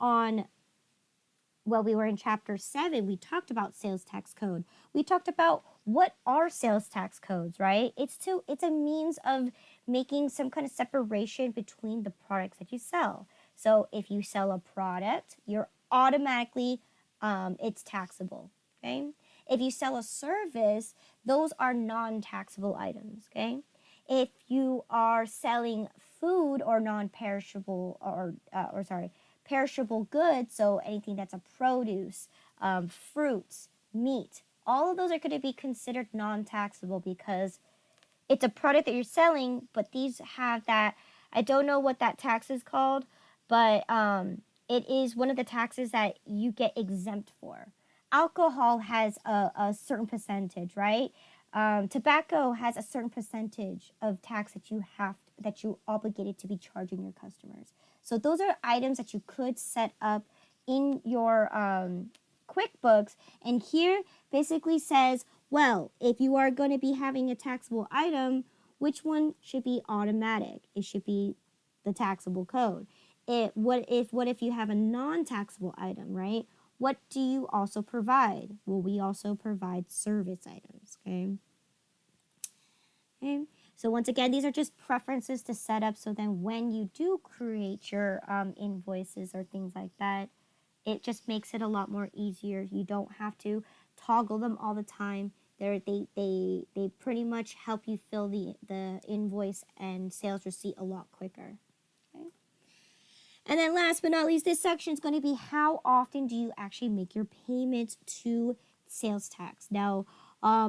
we were in chapter 7, we talked about sales tax code. We talked about what are sales tax codes, right? It's a means of making some kind of separation between the products that you sell. So if you sell a product, you're automatically, it's taxable, okay? If you sell a service, those are non-taxable items, okay? If you are selling food or non-perishable perishable goods, so anything that's a produce, fruits, meat, all of those are going to be considered non-taxable because it's a product that you're selling, but these have that, I don't know what that tax is called, but it is one of the taxes that you get exempt for. Alcohol has a certain percentage, right? Tobacco has a certain percentage of tax that you obligated to be charging your customers. So those are items that you could set up in your QuickBooks. And here basically says, well, if you are going to be having a taxable item, which one should be automatic? It should be the taxable code. What if you have a non-taxable item, right? What do you also provide? Well, we also provide service items, okay? Okay. So once again, these are just preferences to set up so then when you do create your invoices or things like that, it just makes it a lot more easier. You don't have to toggle them all the time. They pretty much help you fill the invoice and sales receipt a lot quicker. Okay. And then last but not least, this section is going to be how often do you actually make your payments to sales tax. Now,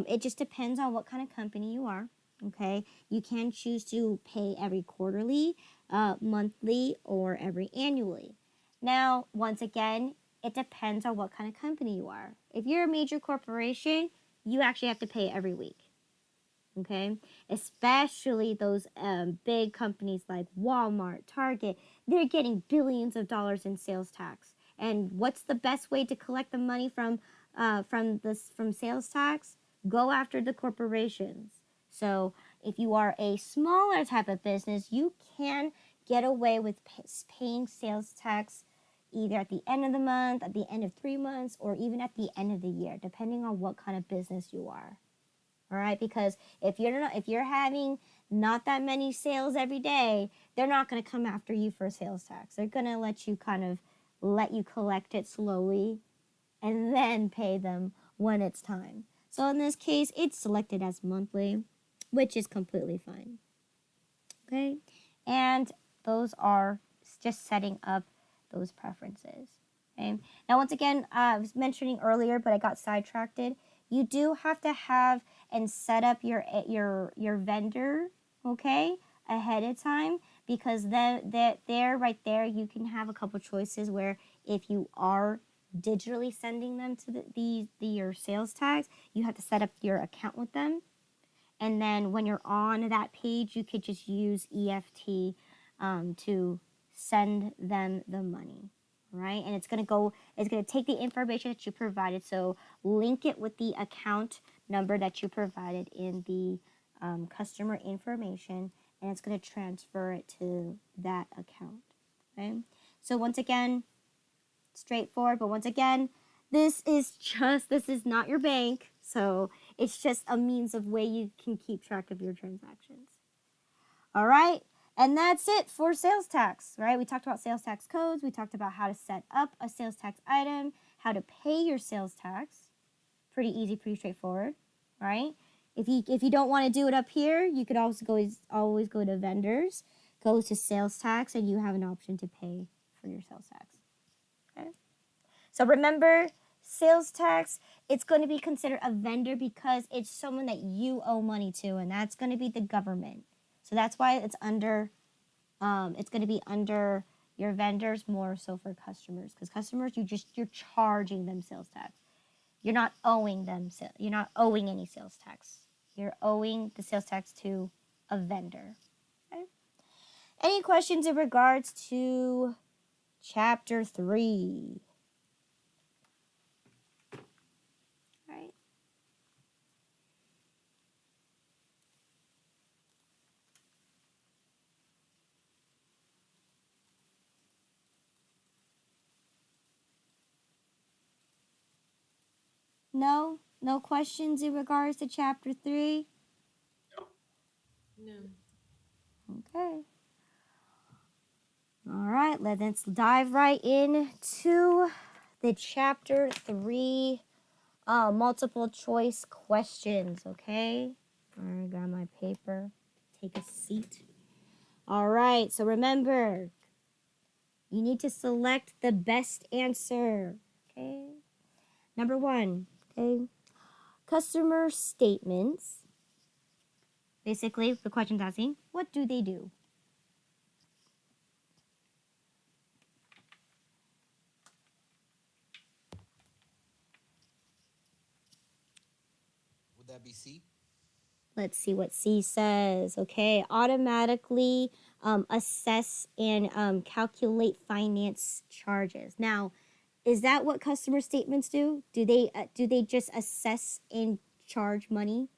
it just depends on what kind of company you are. Okay, you can choose to pay every quarterly, monthly, or every annually. Now, once again, it depends on what kind of company you are. If you're a major corporation, you actually have to pay every week. Okay, especially those big companies like Walmart, Target, they're getting billions of dollars in sales tax. And what's the best way to collect the money from sales tax? Go after the corporations. So if you are a smaller type of business, you can get away with paying sales tax either at the end of the month, at the end of 3 months, or even at the end of the year, depending on what kind of business you are. All right, because if you're having not that many sales every day, they're not going to come after you for sales tax. They're going to let you collect it slowly and then pay them when it's time. So in this case, it's selected as monthly, which is completely fine. Okay, and those are just setting up those preferences. Okay, now once again, I was mentioning earlier, but I got sidetracked. You do have to have and set up your vendor, okay, ahead of time, because then there right there you can have a couple choices where if you are digitally sending them to your sales tax, you have to set up your account with them. And then when you're on that page, you could just use EFT to send them the money, right? And it's going to take the information that you provided. So link it with the account number that you provided in the customer information, and it's going to transfer it to that account, okay? So once again, straightforward, but once again, this is not your bank, so it's just a means of way you can keep track of your transactions. All right, and that's it for sales tax, right? We talked about sales tax codes, we talked about how to set up a sales tax item, how to pay your sales tax. Pretty easy, pretty straightforward, right? If you don't want to do it up here, you could also always go to vendors, go to sales tax, and you have an option to pay for your sales tax. Okay. So remember, sales tax, it's going to be considered a vendor because it's someone that you owe money to, and that's going to be the government. So that's why it's under, it's going to be under your vendors more so for customers, because customers, you're charging them sales tax. You're not owing them, you're not owing any sales tax. You're owing the sales tax to a vendor. Okay. Any questions in regards to Chapter 3? Right. No? No questions in regards to Chapter 3? No. Okay. All right, let's dive right into the Chapter 3 multiple choice questions, okay? All right, got my paper. Take a seat. All right, so remember, you need to select the best answer, okay? Number 1, okay? Customer statements. Basically, the question's asking, what do they do? Would that be C? Let's see what C says. Okay, automatically assess and calculate finance charges. Now, is that what customer statements do? Do they just assess and charge money?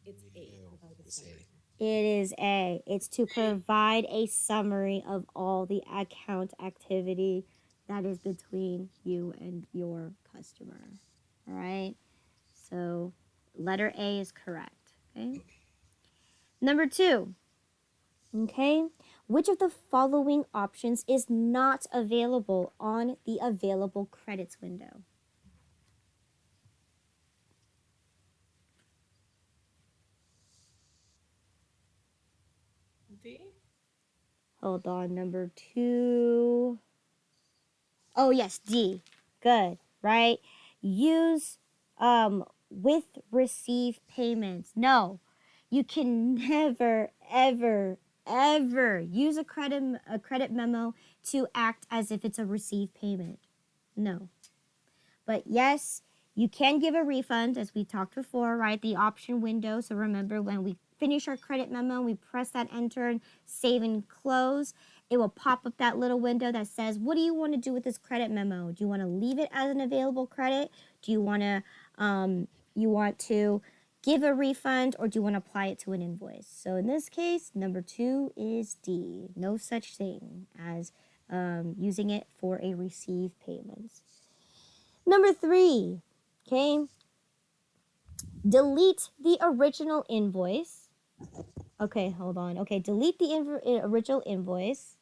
It's A. No, it's A. It is A. It's to provide a summary of all the account activity that is between you and your customer. All right. So letter A is correct. Okay. Number 2. Okay. Which of the following options is not available on the available credits window? D. Hold on. Number 2. Oh, yes. D. Good. Right. Use with receive payments. No. You can never, ever use a credit memo to act as if it's a received payment. No. But yes, you can give a refund, as we talked before, right? The option window. So remember, when we finish our credit memo, we press that enter and save and close. It will pop up that little window that says, what do you want to do with this credit memo? Do you want to leave it as an available credit? Do you want to give a refund, or do you want to apply it to an invoice? So in this case, number 2 is D. No such thing as using it for a received payment. Number 3, okay, delete the original invoice. Okay, hold on. Okay, delete the original invoice.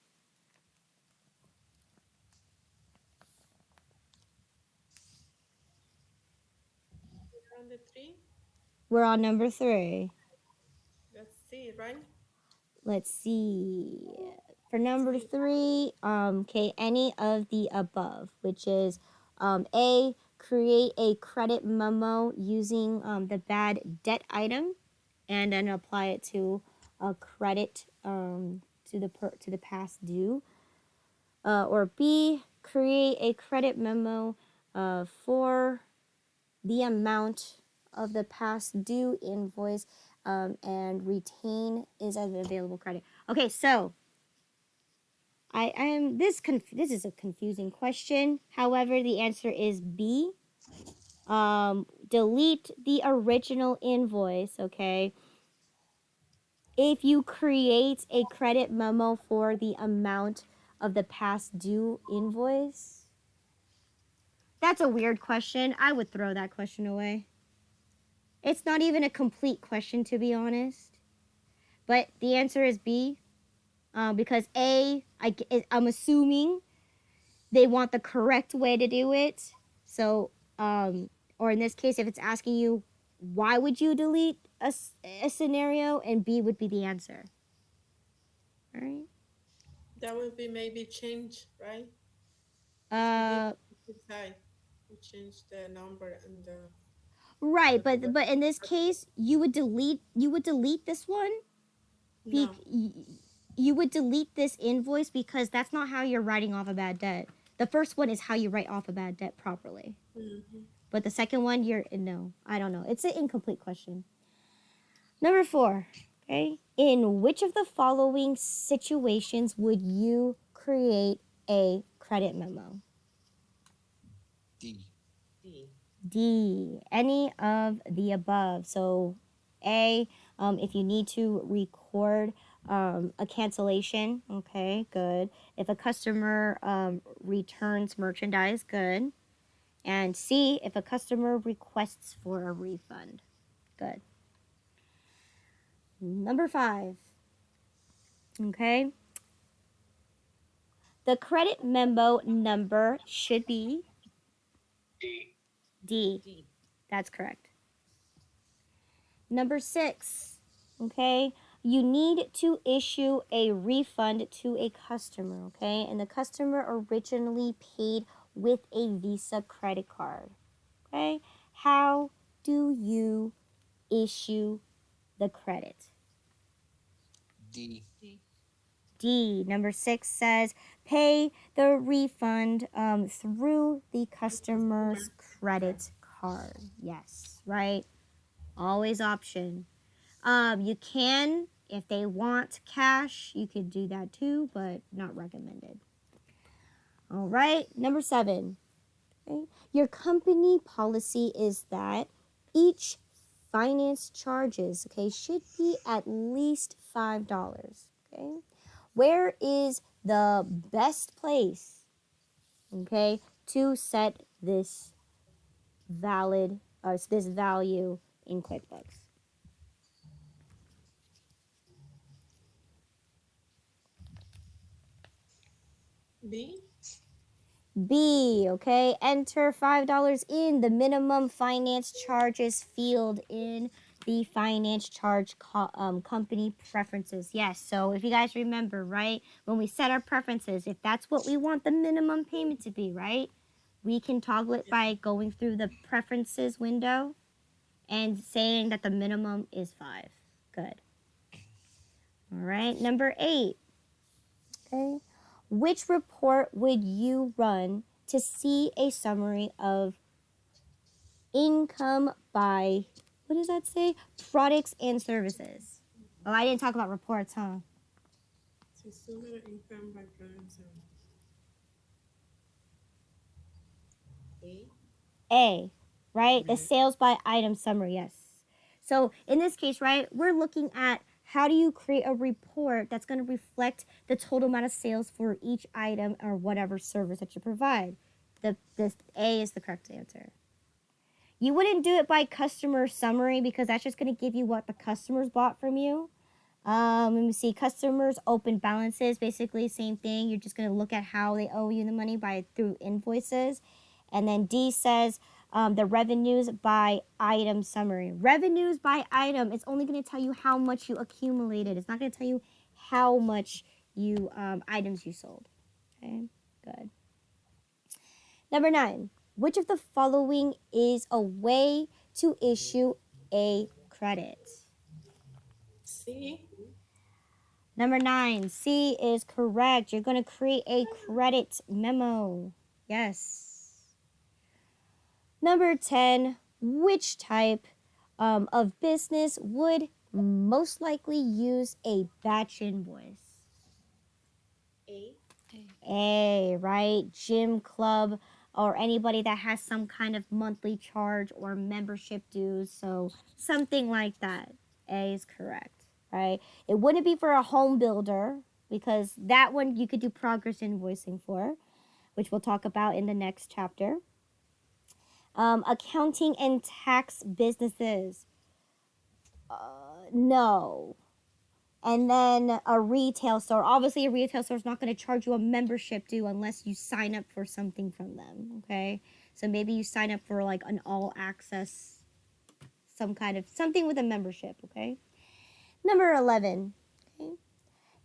On the 3. We're on number 3. That's C, right? Let's see. For number 3, okay, any of the above, which is A, create a credit memo using the bad debt item, and then apply it to a credit to the past due. Or B, create a credit memo for the amount of the past due invoice and retain is an available credit. Okay, so I am this is a confusing question. However, the answer is B. Delete the original invoice, okay? If you create a credit memo for the amount of the past due invoice, that's a weird question. I would throw that question away. It's not even a complete question, to be honest. But the answer is B, because I'm assuming they want the correct way to do it. So, or in this case, if it's asking you, why would you delete a scenario, and B would be the answer. All right. That would be maybe change, right? Uh, Decide. We change the number and the. right, but in this case, you would delete this one. No. You would delete this invoice because that's not how you're writing off a bad debt. The first one is how you write off a bad debt properly. Mm-hmm. But the second one, no, I don't know. It's an incomplete question. Number 4, okay? In which of the following situations would you create a credit memo? D. D. D, any of the above. So A, if you need to record a cancellation, okay, good. If a customer returns merchandise, good. And C, if a customer requests for a refund, good. Number 5, okay. The credit memo number should be D. D. That's correct. Number 6, okay, you need to issue a refund to a customer, okay, and the customer originally paid with a Visa credit card, okay. How do you issue the credit? D. D. D. Number 6 says pay the refund through the customer's credit card. Yes, right? Always option. You can, if they want cash, you could do that too, but not recommended. All right, number 7. Okay. Your company policy is that each finance charges, okay, should be at least $5. Okay. Where is the best place, okay, to set this value in QuickBooks? B. B, okay, enter $5 in the minimum finance charges field in the finance charge company preferences. Yes, so if you guys remember, right, when we set our preferences, if that's what we want the minimum payment to be, right, we can toggle it by going through the preferences window and saying that the minimum is 5. Good. All right, number 8, okay. Which report would you run to see a summary of income by, what does that say? Products and services. Oh, I didn't talk about reports, huh? So summary income by products. A. A, right? The sales by item summary, yes. So in this case, right, we're looking at how do you create a report that's going to reflect the total amount of sales for each item or whatever service that you provide. This A is the correct answer. You wouldn't do it by customer summary because that's just going to give you what the customers bought from you. Let me see. Customers open balances, basically same thing. You're just going to look at how they owe you the money through invoices. And then D says the revenues by item summary. Revenues by item, it's only going to tell you how much you accumulated. It's not going to tell you how much you items you sold. Okay, good. Number 9, which of the following is a way to issue a credit? C. Number 9, C is correct. You're going to create a credit memo. Yes. Number 10, which type of business would most likely use a batch invoice? A. A, right? Gym club or anybody that has some kind of monthly charge or membership dues. So something like that. A is correct, right? It wouldn't be for a home builder because that one you could do progress invoicing for, which we'll talk about in the next chapter. Accounting and tax businesses. No. And then a retail store. Obviously, a retail store is not going to charge you a membership due unless you sign up for something from them. Okay. So maybe you sign up for like an all access, some kind of something with a membership. Okay. Number 11. Okay.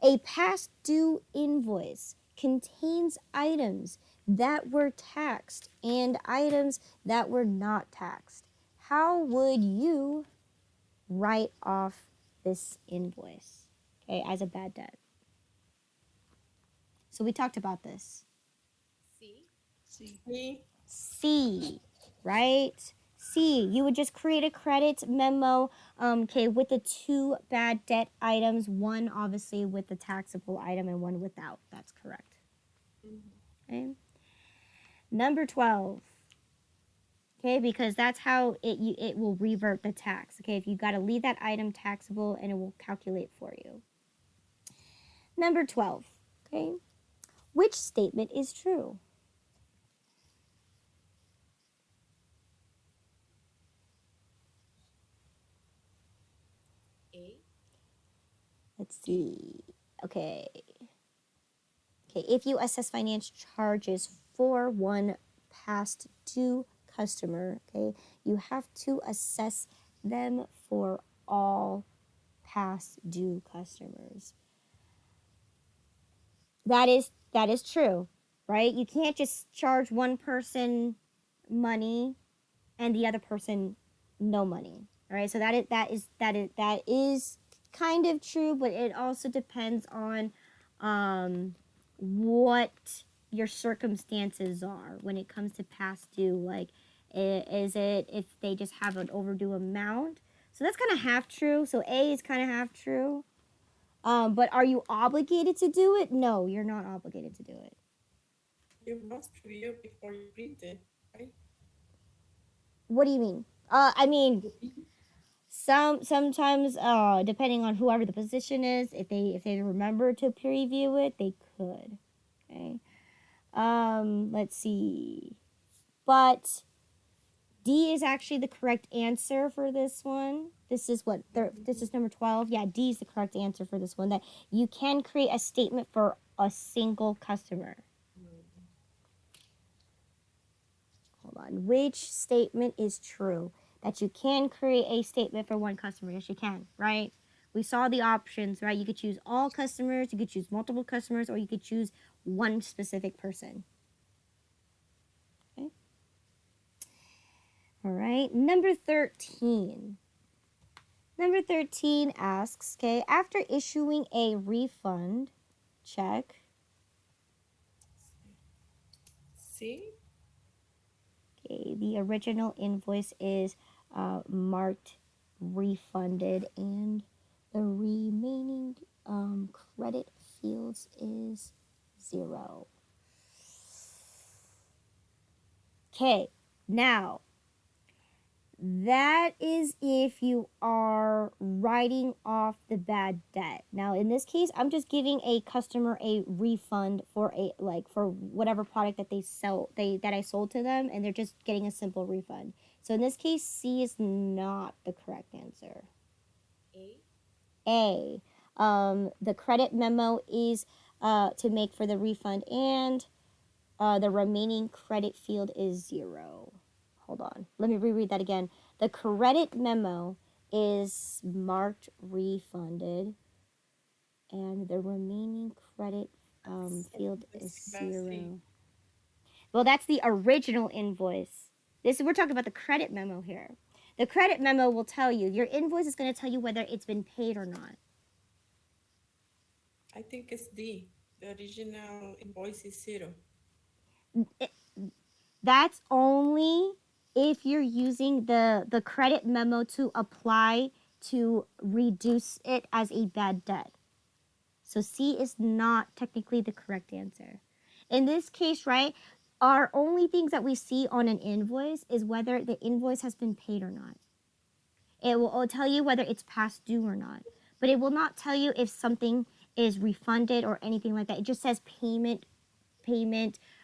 A past due invoice contains items that were taxed and items that were not taxed. How would you write off this invoice, okay, as a bad debt? So we talked about this. C. C. C, right? C, you would just create a credit memo, okay, with the 2 bad debt items, one obviously with the taxable item and one without. That's correct. Okay. Number 12. Okay, because that's how it will revert the tax. Okay, if you got to leave that item taxable and it will calculate for you. Number 12. Okay, which statement is true? A. Let's see. Okay. Okay, if you assess finance charges for one past due customer, okay, you have to assess them for all past due customers. That is true, right? You can't just charge one person money and the other person no money. All right? So that is kind of true, but it also depends on what your circumstances are when it comes to past due. Like, is it if they just have an overdue amount? So that's kind of half true. So A is kind of half true. But are you obligated to do it? No, you're not obligated to do it. You must review before you print it, right? What do you mean? I mean, sometimes depending on whoever the position is, if they remember to preview it, they could. Okay. Let's see. But D is actually the correct answer for this one. This is what this is number 12. Yeah, D is the correct answer for this one. That you can create a statement for a single customer. Hold on. Which statement is true? That you can create a statement for one customer. Yes, you can, right? We saw the options, right? You could choose all customers, you could choose multiple customers, or you could choose one specific person. Okay. All right. Number 13. Number 13 asks, okay, after issuing a refund check. C. Okay, the original invoice is marked refunded and the remaining credit fields is 0. Okay, now that is if you are writing off the bad debt. Now in this case, I'm just giving a customer a refund for for whatever product that that I sold to them, and they're just getting a simple refund. So in this case, C is not the correct answer. A. The credit memo is to make for the refund, and the remaining credit field is 0. Hold on. Let me reread that again. The credit memo is marked refunded, and the remaining credit field is 0. Well, that's the original invoice. We're talking about the credit memo here. The credit memo will tell you, your invoice is going to tell you whether it's been paid or not. I think it's D. The original invoice is 0. That's only if you're using the credit memo to apply to reduce it as a bad debt. So C is not technically the correct answer. In this case, right, our only things that we see on an invoice is whether the invoice has been paid or not. It'll tell you whether it's past due or not, but it will not tell you if something is refunded or anything like that. It just says payment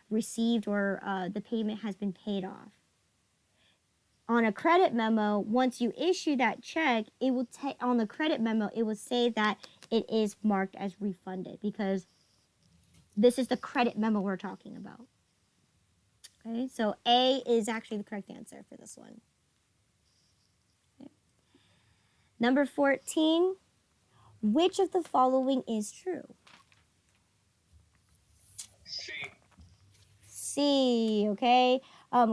received, or the payment has been paid off. On a credit memo, once you issue that check, it will on the credit memo, it will say that it is marked as refunded, because this is the credit memo we're talking about. Okay, so A is actually the correct answer for this one. Okay. Number 14, which of the following is true? C, okay?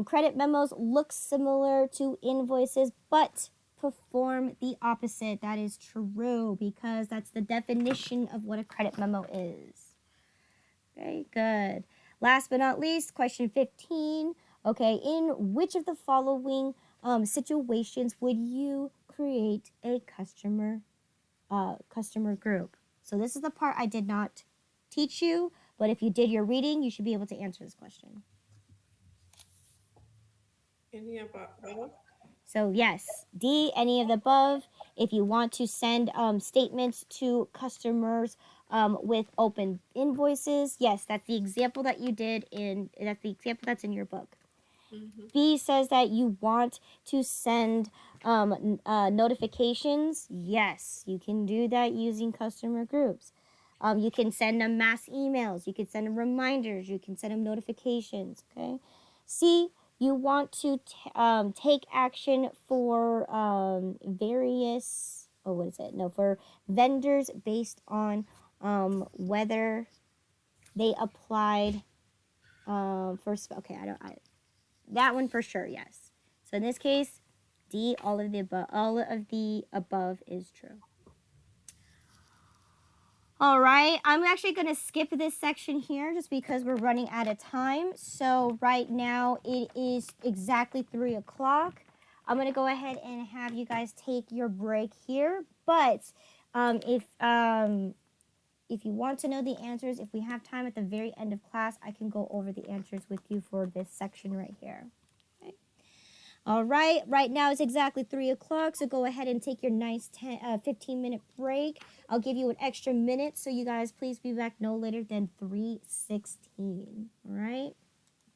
Credit memos look similar to invoices, but perform the opposite. That is true, because that's the definition of what a credit memo is. Okay, good. Last but not least, question 15. Okay, in which of the following situations would you create a customer group? So this is the part I did not teach you, but if you did your reading, you should be able to answer this question. Any about above? So yes, D, any of the above. If you want to send statements to customers with open invoices, yes, that's the example that you did that's the example that's in your book. Mm-hmm. B says that you want to send notifications. Yes, you can do that using customer groups. You can send them mass emails. You can send them reminders. You can send them notifications. Okay. C, you want to take action for for vendors based on whether they applied that one for sure, yes. So in this case, D, all of the above is true. All right, I'm actually going to skip this section here just because we're running out of time. So right now it is exactly 3 o'clock. I'm going to go ahead and have you guys take your break here. But if you want to know the answers, if we have time at the very end of class, I can go over the answers with you for this section right here. Okay. All right, right now it's exactly 3 o'clock, so go ahead and take your nice 15-minute break. I'll give you an extra minute, so you guys please be back no later than 3:16, all right?